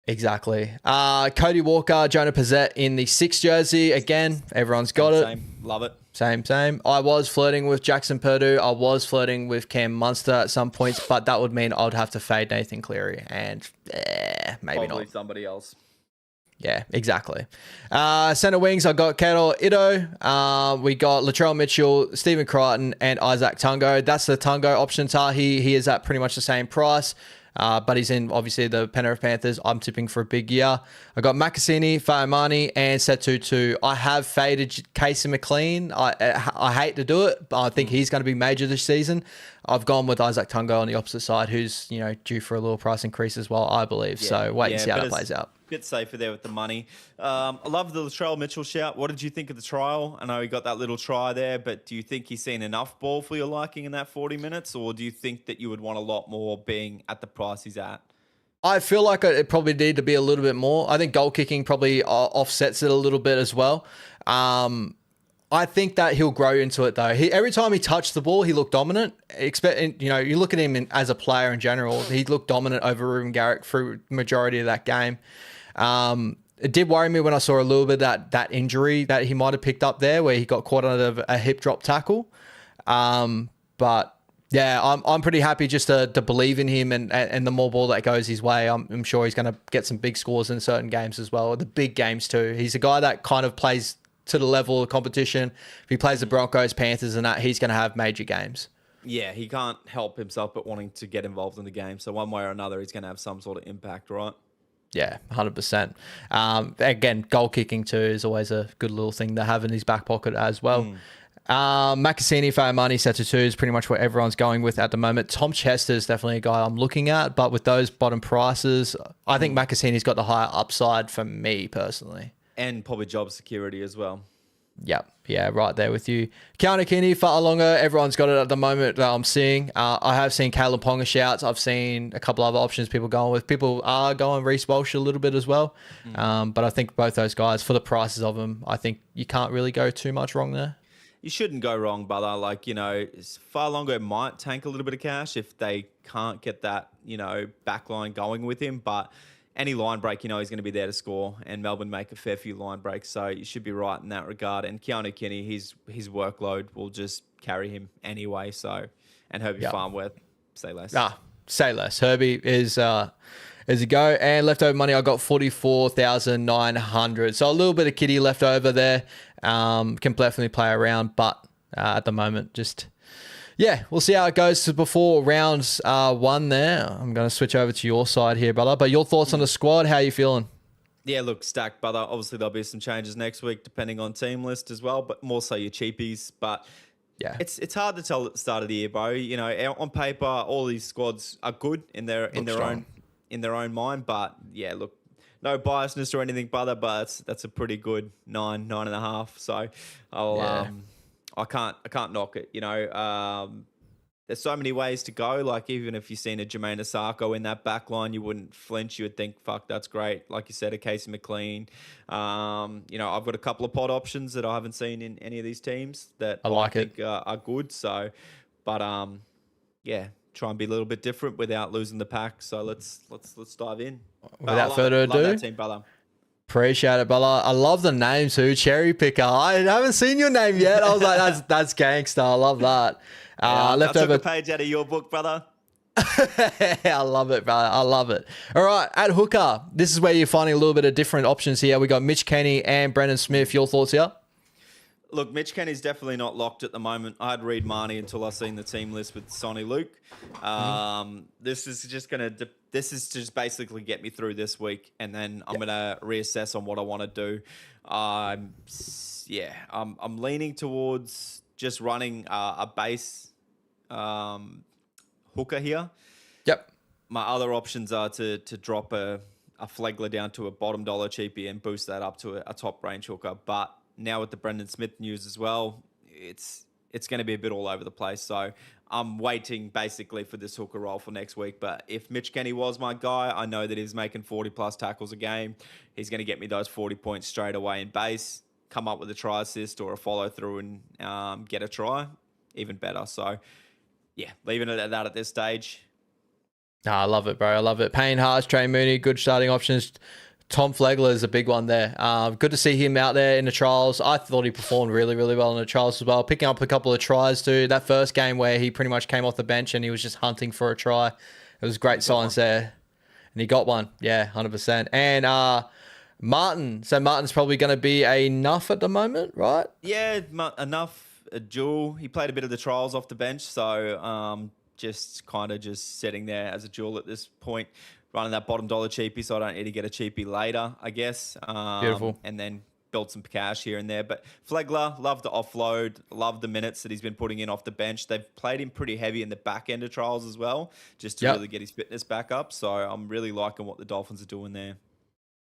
Exactly. Cody Walker, Jonah Pizzette in the 6 jersey. Again, everyone's got it. Same. Love it. Same. I was flirting with Jackson Purdue. I was flirting with Cam Munster at some points, but that would mean I'd have to fade Nathan Cleary, and maybe probably not. Somebody else. Yeah, exactly. Center wings, I got Kato Ito. We got Latrell Mitchell, Stephen Crichton, and Isaac Tungo. That's the Tungo option, Tahi. He is at pretty much the same price. But he's in, obviously, the Penrith Panthers. I'm tipping for a big year. I got Makasini, Faimani, and Setutu. I have faded Casey McLean. I hate to do it, but I think he's going to be major this season. I've gone with Isaac Tungo on the opposite side, who's due for a little price increase as well, I believe. Yeah, so wait and see how that plays out. Bit safer there with the money. I love the Latrell Mitchell shout. What did you think of the trial? I know he got that little try there, but do you think he's seen enough ball for your liking in that 40 minutes, or do you think that you would want a lot more being at the price he's at? I feel like it probably need to be a little bit more. I think goal kicking probably offsets it a little bit as well. I think that he'll grow into it though. Every time he touched the ball, he looked dominant. You look at him as a player in general, he looked dominant over Ruben Garrick through the majority of that game. It did worry me when I saw a little bit of that injury that he might have picked up there, where he got caught under a hip drop tackle. But yeah, I'm pretty happy just to believe in him, and the more ball that goes his way, I'm sure he's going to get some big scores in certain games as well, the big games too. He's a guy that kind of plays to the level of competition. If he plays the Broncos, Panthers and that, he's going to have major games. Yeah, he can't help himself but wanting to get involved in the game. So one way or another, he's going to have some sort of impact, right? Yeah, 100%. Again, goal kicking too is always a good little thing to have in his back pocket as well. Makasini, Faimani, Setutu is pretty much what everyone's going with at the moment. Tom Chester is definitely a guy I'm looking at, but with those bottom prices, I think Makasini's got the higher upside for me personally. And probably job security as well. Yep. Yeah, right there with you. Kaunakini, Fa'alonga, everyone's got it at the moment that I'm seeing. I have seen Caleb Ponga shouts. I've seen a couple other options people going with. People are going Reece Walsh a little bit as well. But I think both those guys, for the prices of them, I think you can't really go too much wrong there. You shouldn't go wrong, brother. Fa'alonga might tank a little bit of cash if they can't get that, back line going with him. But any line break, he's going to be there to score, and Melbourne make a fair few line breaks, so you should be right in that regard. And Keanu Kinney, his workload will just carry him anyway. So, and Herbie Farnworth, say less. say less. Herbie is a go. And leftover money, I got 44,900. So a little bit of kitty left over there. Can definitely play around, but at the moment, just yeah, we'll see how it goes before rounds one. There, I'm going to switch over to your side here, brother. But your thoughts on the squad? How are you feeling? Yeah, look, stacked, brother. Obviously, there'll be some changes next week depending on team list as well, but more so your cheapies. But Yeah, it's hard to tell at the start of the year, bro. You know, on paper, all these squads are good in their own mind. But yeah, look, no biasness or anything, brother. But that's a pretty good 9.5. So I can't knock it. You know, there's so many ways to go. Like, even if you've seen a Jermaine Asako in that back line, you wouldn't flinch. You would think, fuck, that's great. Like you said, a Casey McLean. You know, I've got a couple of pod options that I haven't seen in any of these teams that I think are good. So, but yeah, try and be a little bit different without losing the pack. So let's dive in. Without further ado, love that team, brother. Appreciate it, brother. I love the name too. Cherry Picker. I haven't seen your name yet. I was like, that's gangster. I love that. I took a page out of your book, brother. I love it, brother. I love it. All right, at hooker, this is where you're finding a little bit of different options here. We got Mitch Kenny and Brendan Smith. Your thoughts here? Look, Mitch Kenny's definitely not locked at the moment. I'd read Marnie until I seen the team list with Sonny Luke. This is just basically get me through this week, and then I'm gonna reassess on what I want to do. I'm leaning towards just running a base hooker here. Yep. My other options are to drop a Flegler down to a bottom dollar cheapie and boost that up to a top range hooker. But now with the Brendan Smith news as well, it's going to be a bit all over the place. So I'm waiting basically for this hooker role for next week. But if Mitch Kenny was my guy, I know that he's making 40 plus tackles a game. He's going to get me those 40 points straight away in base, come up with a try assist or a follow through and get a try, even better. So yeah, leaving it at that at this stage. I love it, bro. I love it. Payne Haas, Trey Mooney, good starting options. Tom Flegler is a big one there. Good to see him out there in the trials. I thought he performed really, really well in the trials as well. Picking up a couple of tries too. That first game where he pretty much came off the bench and he was just hunting for a try. It was great signs there. And he got one. Yeah, 100%. And Martin. So Martin's probably going to be enough at the moment, right? Yeah, enough. A duel. He played a bit of the trials off the bench. So just kind of just sitting there as a duel at this point. Running that bottom dollar cheapie, so I don't need to get a cheapie later, I guess. Beautiful. And then build some cash here and there. But Flegler, love the offload, love the minutes that he's been putting in off the bench. They've played him pretty heavy in the back end of trials as well, just to really get his fitness back up. So I'm really liking what the Dolphins are doing there.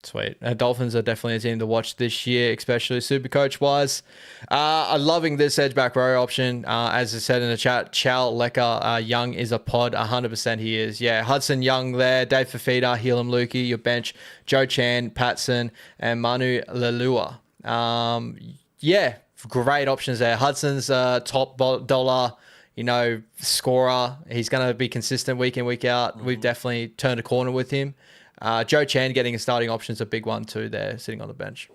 Sweet. Dolphins are definitely a team to watch this year, especially Supercoach wise. I'm loving this edge back row option. As I said in the chat, Chow Lecker Young is a pod. 100% he is. Yeah, Hudson Young there, Dave Fafita, Helam Lukey, your bench, Joe Chan, Patson, and Manu Lelua. Yeah, great options there. Hudson's top dollar, scorer. He's going to be consistent week in, week out. We've definitely turned a corner with him. Joe Chan getting a starting option is a big one too there, sitting on the bench.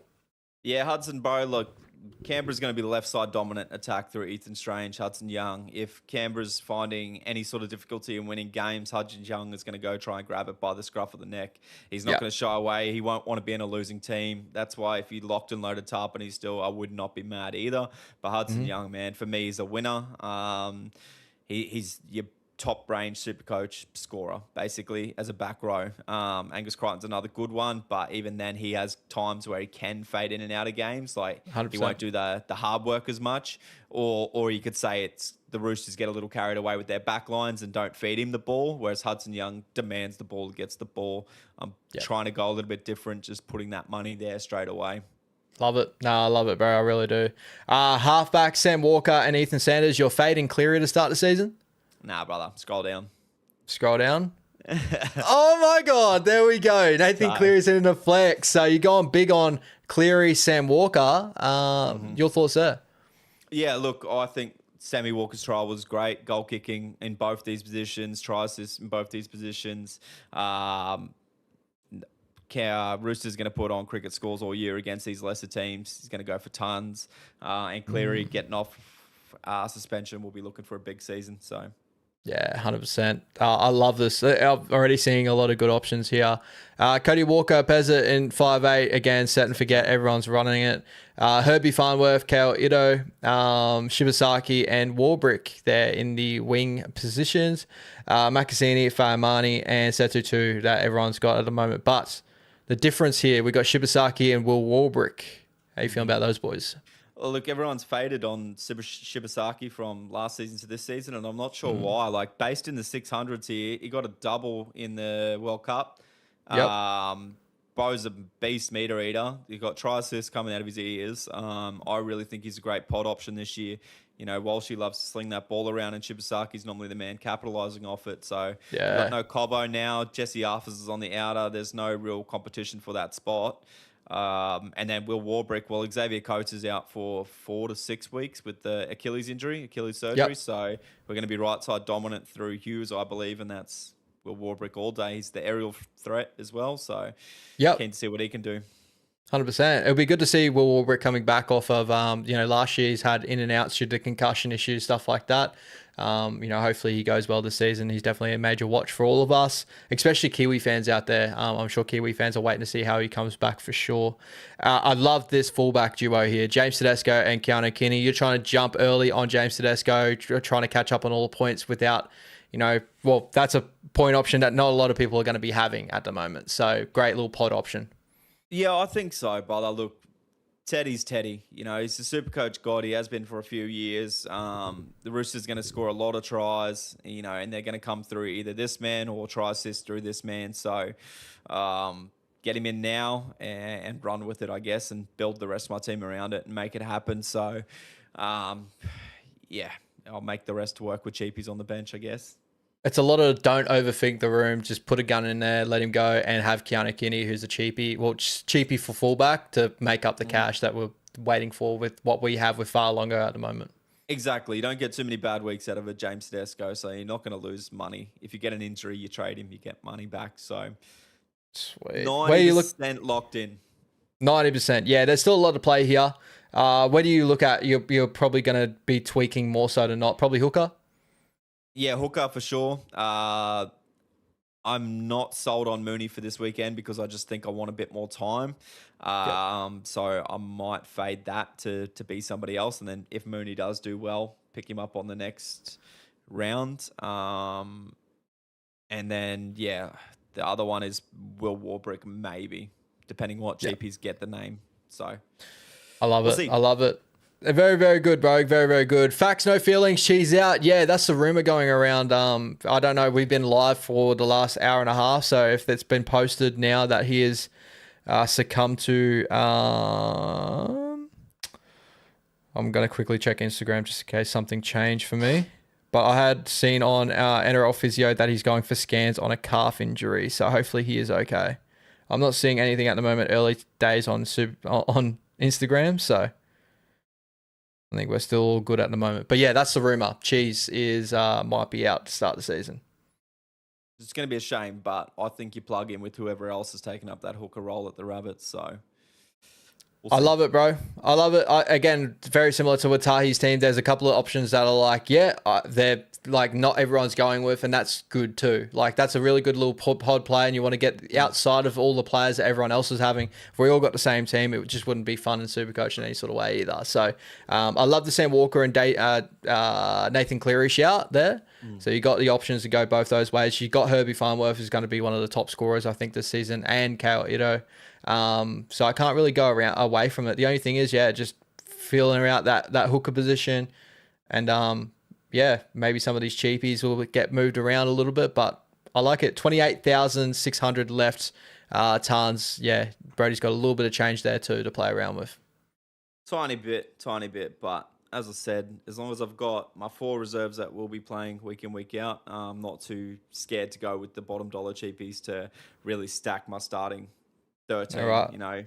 Yeah, Hudson, bro, look, Canberra's going to be the left side dominant attack through Ethan Strange, Hudson Young. If Canberra's finding any sort of difficulty in winning games, Hudson Young is going to go try and grab it by the scruff of the neck. He's not going to shy away. He won't want to be in a losing team. That's why if you locked and loaded Tarpany still, I would not be mad either. But Hudson Young, man, for me, is a winner. He's your top range super coach scorer, basically, as a back row. Angus Crichton's another good one, but even then he has times where he can fade in and out of games. Like 100%. He won't do the hard work as much. Or you could say it's the Roosters get a little carried away with their back lines and don't feed him the ball, whereas Hudson Young demands the ball, gets the ball. I'm trying to go a little bit different, just putting that money there straight away. Love it. No, I love it, bro. I really do. Halfback, Sam Walker and Ethan Sanders. You're fading Cleary to start the season? Nah, brother. Scroll down. Scroll down. Oh, my God. There we go. Nathan Cleary's in a flex. So you're going big on Cleary, Sam Walker. Your thoughts there? Yeah, look, I think Sammy Walker's trial was great. Goal kicking in both these positions. Try assists in both these positions. Roosters going to put on cricket scores all year against these lesser teams. He's going to go for tons. And Cleary getting off suspension will be looking for a big season. So Yeah, 100%. I love this. I'm already seeing a lot of good options here. Cody Walker, Pezza in 5'8", again, set and forget. Everyone's running it. Herbie Farnworth, Kale Ito, Shibasaki, and Warbrick there in the wing positions. Makasini, Fayamani, and Setu 2 that everyone's got at the moment. But the difference here, we got Shibasaki and Will Warbrick. How you feeling about those boys? Well, look, everyone's faded on Shibasaki from last season to this season, and I'm not sure why. Like, based in the 600s here, he got a double in the World Cup. Yep. Bo's a beast meter eater. He got try assists coming out of his ears. I really think he's a great pod option this year. You know, Walshy loves to sling that ball around, and Shibasaki's normally the man capitalising off it. So, Yeah. we've got no Cobo now. Jesse Arthurs is on the outer. There's no real competition for that spot. And then Will Warbrick, well, Xavier Coates is out for 4 to 6 weeks with the Achilles surgery. Yep. So we're going to be right side dominant through Hughes, I believe, and that's Will Warbrick all day. He's the aerial threat as well. So Yep. keen to see what he can do. 100%. It'll be good to see Will Warbrick coming back off of, last year he's had in and outs due to concussion issues, stuff like that. Hopefully he goes well this season. He's definitely a major watch for all of us, especially Kiwi fans out there. I'm sure Kiwi fans are waiting to see how he comes back for sure. I love this fullback duo here, James Tedesco and Keanu Kinney. You're trying to jump early on James Tedesco, trying to catch up on all the points without, that's a point option that not a lot of people are going to be having at the moment. So great little pod option. Yeah, I think so, brother. Look, Teddy's Teddy. You know, he's the super coach god. He has been for a few years. The Roosters going to score a lot of tries, and they're going to come through either this man or try assist through this man. So get him in now and run with it, I guess, and build the rest of my team around it and make it happen. So, I'll make the rest work with cheapies on the bench, I guess. It's a lot of don't overthink the room. Just put a gun in there, let him go, and have Keanu Kinney, who's a cheapie. Well, cheapie for fullback to make up the cash that we're waiting for with what we have with far longer at the moment. Exactly. You don't get too many bad weeks out of a James Tedesco, so you're not going to lose money. If you get an injury, you trade him, you get money back. So sweet. 90% Where you look locked in. 90%. Yeah, there's still a lot to play here. Where do you look at? You're probably going to be tweaking more so than not. Probably hooker. Yeah, hooker for sure. I'm not sold on Mooney for this weekend because I just think I want a bit more time. So I might fade that to be somebody else. And then if Mooney does do well, pick him up on the next round. And then, the other one is Will Warbrick, maybe, depending what GPs get the name. So I love it. I love it. Very, very good, bro. Very, very good. Facts, no feelings. She's out. Yeah, that's the rumor going around. I don't know. We've been live for the last hour and a half. So if it's been posted now that he has succumbed to, I'm going to quickly check Instagram just in case something changed for me. But I had seen on NRL Physio that he's going for scans on a calf injury. So hopefully he is okay. I'm not seeing anything at the moment. Early days on Instagram. So I think we're still good at the moment. But yeah, that's the rumor. Cheese is might be out to start the season. It's going to be a shame, but I think you plug in with whoever else has taken up that hooker role at the Rabbits. So I love it, bro. I love it. Again, very similar to Watahi's team. There's a couple of options that are like, they're like not everyone's going with, and that's good too. Like that's a really good little pod play, and you want to get outside of all the players that everyone else is having. If we all got the same team, it just wouldn't be fun in Supercoach in any sort of way either. So I love the Sam Walker and Nathan Cleary shout there. So you got the options to go both those ways. You got Herbie Farnworth, who's going to be one of the top scorers, I think, this season, and Kale Ito. So I can't really go away from it. The only thing is, just feeling around that hooker position, and maybe some of these cheapies will get moved around a little bit, but I like it. 28,600 left. Tons. Yeah, Brodie's got a little bit of change there too to play around with. Tiny bit, but as I said, as long as I've got my 4 reserves that will be playing week in, week out, I'm not too scared to go with the bottom dollar cheapies to really stack my starting 13, All right.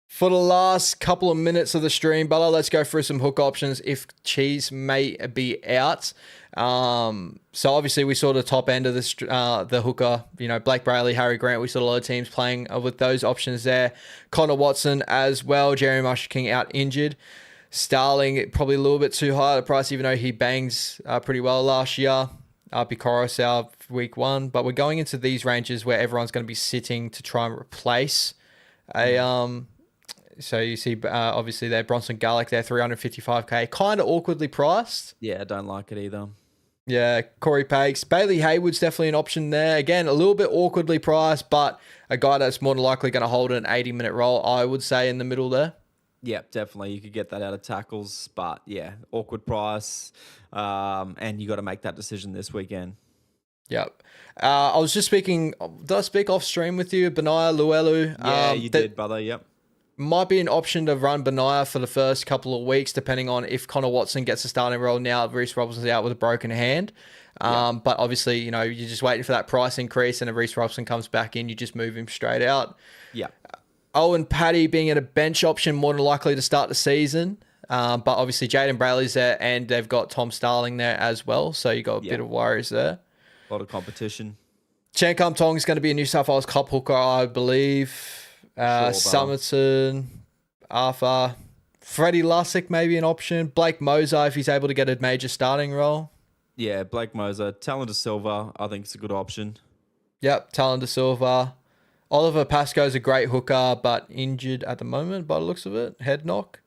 For the last couple of minutes of the stream, Bella, let's go through some hook options if Cheese may be out. So obviously we saw the top end of the hooker, Blake Brayley, Harry Grant. We saw a lot of teams playing with those options there. Connor Watson as well. Jeremy Marshall King out injured. Starling, probably a little bit too high at the price, even though he bangs pretty well last year. Bikoros week 1. But we're going into these ranges where everyone's going to be sitting to try and replace a... So you see, obviously, there, Bronson Garlick there, 355k. Kind of awkwardly priced. Yeah, I don't like it either. Yeah, Corey Pakes. Bailey Haywood's definitely an option there. Again, a little bit awkwardly priced, but a guy that's more than likely going to hold an 80-minute role, I would say, in the middle there. Yeah, definitely. You could get that out of tackles, but yeah, awkward price. And you got to make that decision this weekend. Yep. I was just speaking, did I speak off stream with you? Benaya Luelu. Yeah, you did, brother. Yep. Might be an option to run Benaya for the first couple of weeks, depending on if Connor Watson gets a starting role now. Reece Robinson's out with a broken hand. But obviously, you know, you're just waiting for that price increase, and if Reece Robinson comes back in, you just move him straight out. Yeah. Owen Paddy being at a bench option, more than likely to start the season. But obviously, Jaden Brayley's there, and they've got Tom Starling there as well. So you got a bit of worries there. A lot of competition. Chankam Tong's going to be a New South Wales Cup hooker, I believe. Summerton, Arthur, Freddie Lussick maybe an option. Blake Moser if he's able to get a major starting role. Yeah, Blake Moser. Talon De Silva, I think it's a good option. Yep, Talon De Silva. Oliver Pascoe's a great hooker, but injured at the moment by the looks of it. Head knock.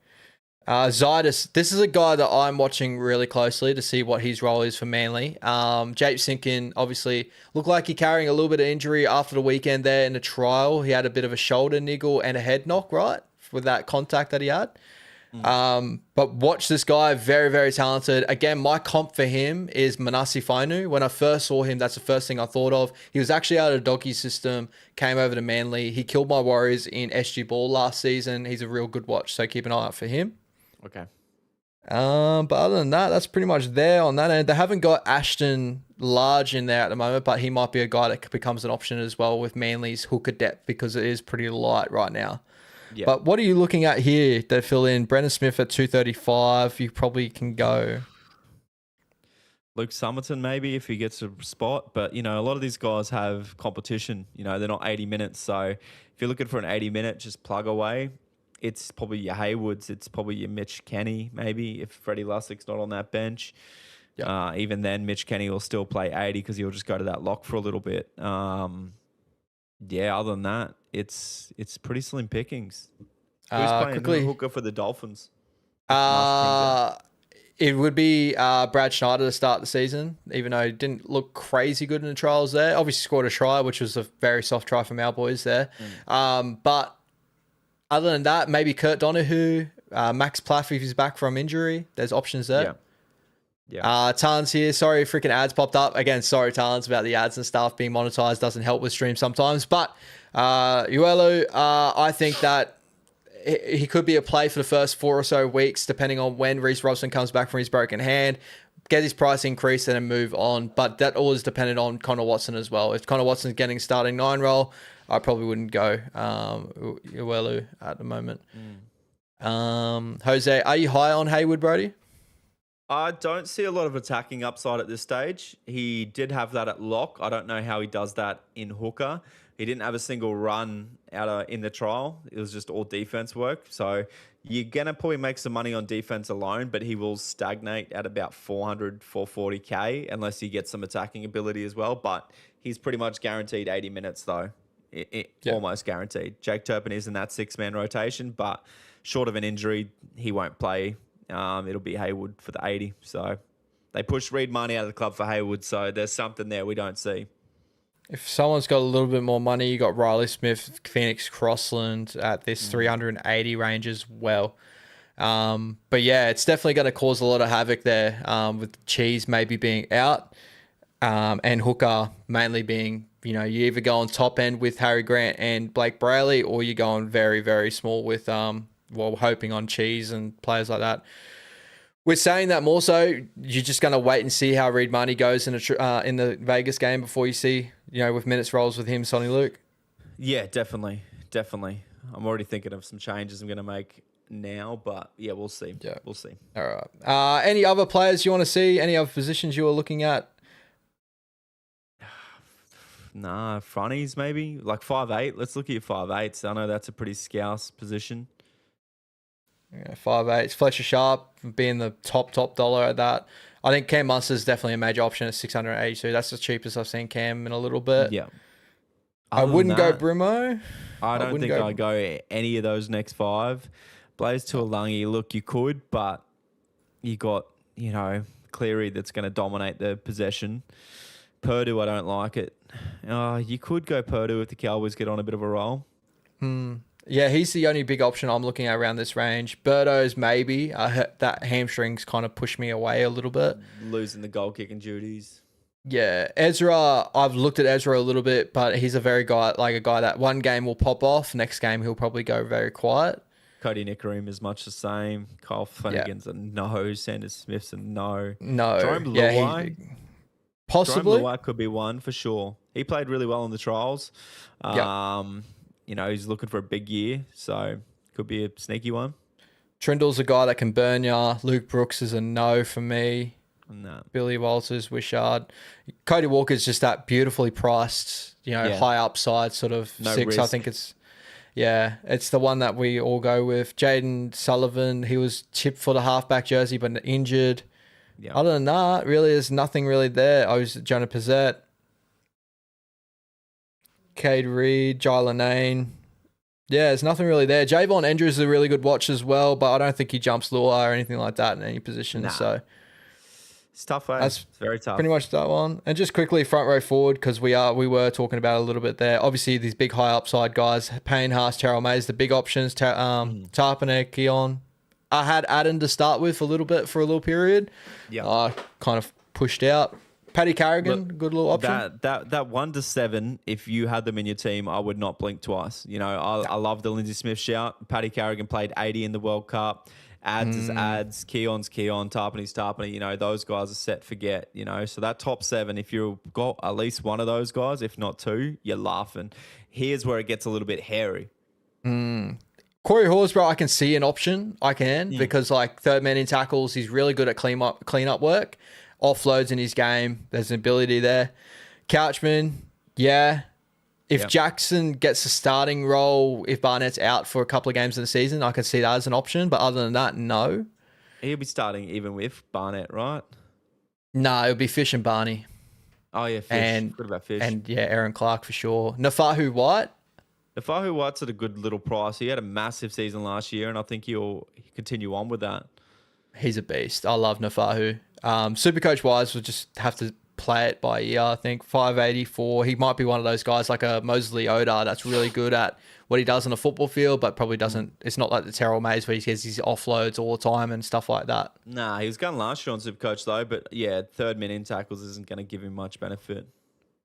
Zydus, this is a guy that I'm watching really closely to see what his role is for Manly. Jape Sinkin obviously looked like he's carrying a little bit of injury after the weekend there in the trial. He had a bit of a shoulder niggle and a head knock, right? With that contact that he had. But watch this guy, very, very talented. Again, my comp for him is Manasi Fainu. When I first saw him, that's the first thing I thought of. He was actually out of the doggy system, came over to Manly. He killed my Warriors in SG Ball last season. He's a real good watch, so keep an eye out for him. Okay. But other than that, that's pretty much there on that end. They haven't got Ashton Large in there at the moment, but he might be a guy that becomes an option as well with Manly's hooker depth because it is pretty light right now. Yep. But what are you looking at here to fill in? Brendan Smith at 235. You probably can go. Luke Summerton maybe if he gets a spot. But, you know, a lot of these guys have competition. You know, they're not 80 minutes. So if you're looking for an 80-minute, just plug away. It's probably your Haywoods. It's probably your Mitch Kenny, maybe, if Freddie Lussick's not on that bench. Yep. Even then, Mitch Kenny will still play 80 because he'll just go to that lock for a little bit. Other than that, it's pretty slim pickings. Who's playing hooker for the Dolphins? It would be Brad Schneider to start the season, even though he didn't look crazy good in the trials there. Obviously scored a try, which was a very soft try from our boys there. But other than that, maybe Kurt Donahue, Max Plaff if he's back from injury. There's options there. Yeah. Talents here. Sorry, freaking ads popped up. Again, sorry, Talents, about the ads and stuff being monetized doesn't help with stream sometimes. But Uelu, I think that he could be a play for the first 4 or so weeks, depending on when Reece Robson comes back from his broken hand, get his price increased and then move on. But that all is dependent on Connor Watson as well. If Connor Watson's getting starting 9 role, I probably wouldn't go Uelu at the moment. Jose, are you high on Haywood, Brody? I don't see a lot of attacking upside at this stage. He did have that at lock. I don't know how he does that in hooker. He didn't have a single run out in the trial. It was just all defense work. So you're going to probably make some money on defense alone, but he will stagnate at about 400, 440K unless he gets some attacking ability as well. But he's pretty much guaranteed 80 minutes though. Almost guaranteed. Jake Turpin is in that 6-man rotation, but short of an injury, he won't play. It'll be Haywood for the 80. So they pushed Reed Marnie out of the club for Haywood. So there's something there we don't see. If someone's got a little bit more money, you got Riley Smith, Phoenix Crossland at this 380 range as well. But yeah, it's definitely going to cause a lot of havoc there with Cheese maybe being out and Hooker mainly being, you know, you either go on top end with Harry Grant and Blake Brayley or you're going very, very small with, hoping on Cheese and players like that. We're saying that more so, you're just going to wait and see how Reed Marnie goes in the Vegas game before you see, you know, with minutes rolls with him, Sonny Luke. Yeah, definitely. I'm already thinking of some changes I'm going to make now, but yeah, we'll see. Yeah, we'll see. All right. Any other players you want to see? Any other positions you are looking at? Nah, fronties maybe like 5'8". Let's look at your 5'8". I know that's a pretty scarce position. Yeah, 5'8". Fletcher Sharp being the top dollar at that. I think Cam Munster's definitely a major option at 682. That's the cheapest I've seen Cam in a little bit. Yeah. I Other than wouldn't go that, Brimo. I don't wouldn't think go- I'd go any of those next 5. Blaze Tuolangi, look, you could, but you got, Cleary that's going to dominate the possession. Purdue, I don't like it. You could go Purdue if the Cowboys get on a bit of a roll. Yeah, he's the only big option I'm looking at around this range. Birdo's maybe. That hamstrings kind of pushed me away a little bit. Losing the goal kicking duties. Yeah, Ezra, I've looked at Ezra a little bit, but he's a guy that one game will pop off, next game he'll probably go very quiet. Cody Nickerim is much the same. Kyle Flanagan's a no. Sanders Smith's a no. No. Jerome Luai. Possibly. Jerome Luai could be one for sure. He played really well in the trials. He's looking for a big year, so could be a sneaky one. Trindle's a guy that can burn ya. Luke Brooks is a no for me. No. Billy Walters, Wishard. Cody Walker's just that beautifully priced, high upside sort of No 6. risk. I think it's the one that we all go with. Jaden Sullivan, he was chipped for the halfback jersey but injured. Yeah. Other than that, really, there's nothing really there. I was Jonah Pizzette, Cade Reed, Jai Lanane. Yeah, there's nothing really there. Javon Andrews is a really good watch as well, but I don't think he jumps Lua or anything like that in any position. Nah. So It's tough, eh? that's It's very tough. pretty much that one. And just quickly, front row forward, because we were talking about it a little bit there. Obviously, these big high upside guys, Payne, Haas, Terrell Mays, the big options. Tarpanek, Keon. I had Adam to start with for a little period. Yeah. Kind of pushed out. Paddy Carrigan, good little option. That 1 to 7, if you had them in your team, I would not blink twice. I love the Lindsay Smith shout. Paddy Carrigan played 80 in the World Cup. Ads is ads. Keon's Keon. Tarpany's Tarpany. Those guys are set forget. So that top 7, if you've got at least one of those guys, if not 2, you're laughing. Here's where it gets a little bit hairy. Corey Horsburgh, I can see an option. I can because third man in tackles, he's really good at clean up work. Offloads in his game. There's an ability there. Couchman, yeah. If Jackson gets a starting role, if Barnett's out for a couple of games in the season, I could see that as an option. But other than that, no. He'll be starting even with Barnett, right? No, it'll be Fish and Barney. Oh, yeah, Fish. What about Fish? And, Aaron Clark for sure. Nafahu White. Nafahu White's at a good little price. He had a massive season last year, and I think he'll continue on with that. He's a beast. I love Nafahu. Supercoach wise, we'll just have to play it by ear. I think 584. He might be one of those guys like a Mosley Oda that's really good at what he does on the football field, but probably doesn't. It's not like the Terrell Mays where he gets his offloads all the time and stuff like that. Nah, he was going last year on Supercoach though, but yeah, third man in tackles isn't going to give him much benefit.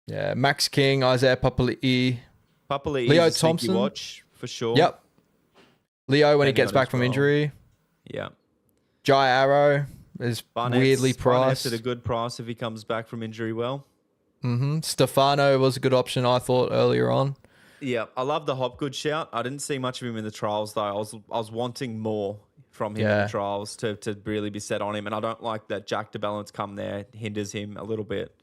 Yeah, Max King, Isaiah Papali'i, Leo is a Thompson watch for sure. Yep. Leo when he Depending gets on back his from role. injury. Yeah. Jai Arrow is weirdly priced. Barnett's at a good price if he comes back from injury well. Stefano was a good option, I thought, earlier on. Yeah, I love the Hopgood shout. I didn't see much of him in the trials though. I was wanting more from him in the trials to really be set on him, and I don't like that Jack DeBellant's come there hinders him a little bit.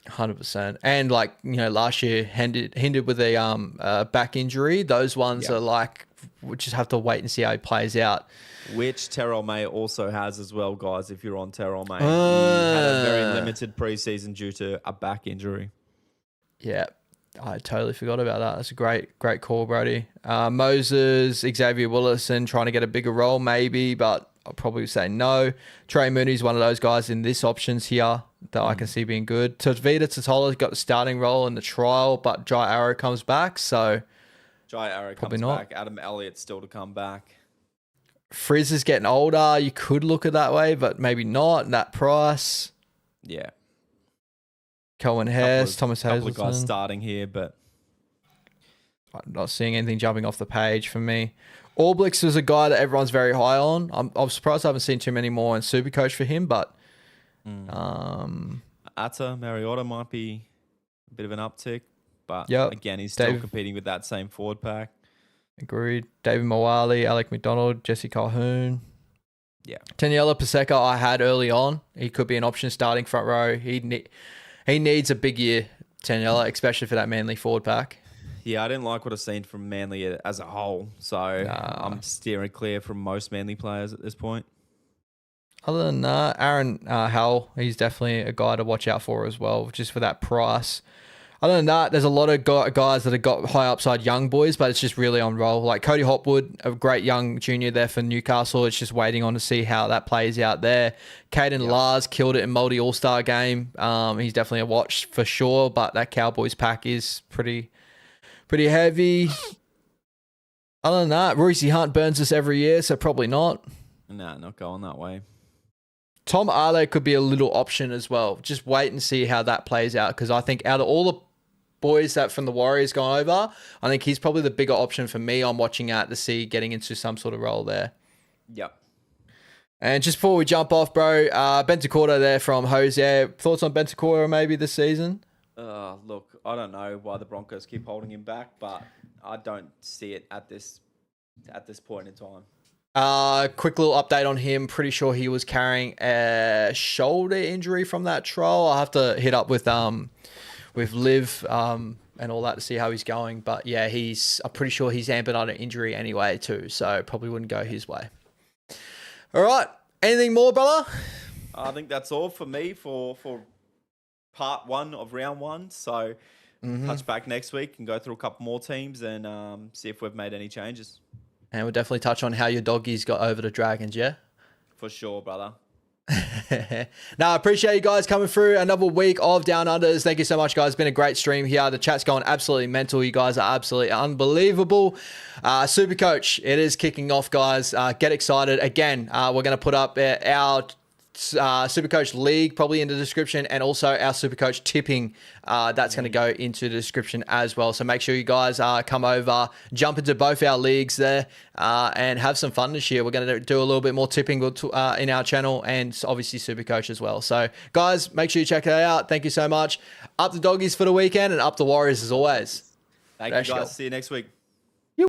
100%. And last year hindered with a back injury. Those ones are we just have to wait and see how he plays out. Which Terrell May also has as well, guys, if you're on Terrell May. He had a very limited preseason due to a back injury. Yeah, I totally forgot about that. That's a great call, Brody. Moses, Xavier Willison trying to get a bigger role maybe, but I'll probably say no. Trey Mooney's one of those guys in this options here that I can see being good. Tavita Totola's got the starting role in the trial, but Jai Arrow comes back, so Jai Arrow comes back. Adam Elliott's still to come back. Frizz is getting older. You could look at that way, but maybe not. That price. Yeah. Cohen Hess, Thomas Hazelton. Couple of guys starting here, but I'm not seeing anything jumping off the page for me. Orblix is a guy that everyone's very high on. I'm surprised I haven't seen too many more in Supercoach for him, but Atta Mariota might be a bit of an uptick, but again, he's still competing with that same forward pack. Agreed. David Mawali, Alec McDonald, Jesse Calhoun. Yeah. Taniela Paseka I had early on. He could be an option starting front row. He needs a big year, Taniela, especially for that Manly forward pack. Yeah, I didn't like what I've seen from Manly as a whole. So I'm steering clear from most Manly players at this point. Other than that, Aaron Howell, he's definitely a guy to watch out for as well, just for that price. Other than that, there's a lot of guys that have got high upside young boys, but it's just really on roll. Like Cody Hopwood, a great young junior there for Newcastle. It's just waiting on to see how that plays out there. Caden Lars killed it in Multi All-Star game. He's definitely a watch for sure, but that Cowboys pack is pretty heavy. Other than that, Royce Hunt burns us every year, so probably not. No, not going that way. Tom Ale could be a little option as well. Just wait and see how that plays out, because I think out of all the boys that from the Warriors gone over, I think he's probably the bigger option for me. I'm watching out to see getting into some sort of role there. Yep. And just before we jump off, bro, Bentancur there from Hosier. Thoughts on Bentancur maybe this season? Look, I don't know why the Broncos keep holding him back, but I don't see it at this point in time. Quick little update on him. Pretty sure he was carrying a shoulder injury from that trial. I'll have to hit up with Liv and all that to see how he's going. But yeah, I'm pretty sure he's hampered on an injury anyway too, so probably wouldn't go his way. All right. Anything more, brother? I think that's all for me for part 1 of round 1. So touch back next week and go through a couple more teams and see if we've made any changes. And we'll definitely touch on how your doggies got over the Dragons, yeah? For sure, brother. I appreciate you guys coming through another week of Down Unders. Thank you so much, guys. It's been a great stream here. The chat's going absolutely mental. You guys are absolutely unbelievable. Supercoach, it is kicking off, guys. Get excited. Again, we're going to put up our Supercoach League probably in the description, and also our Supercoach tipping that's going to go into the description as well. So make sure you guys come over, jump into both our leagues there, and have some fun this year. We're going to do a little bit more tipping in our channel, and obviously Supercoach as well. So guys, make sure you check it out. Thank you so much. Up the doggies for the weekend, and up the Warriors as always. Thank you, guys. See you next week.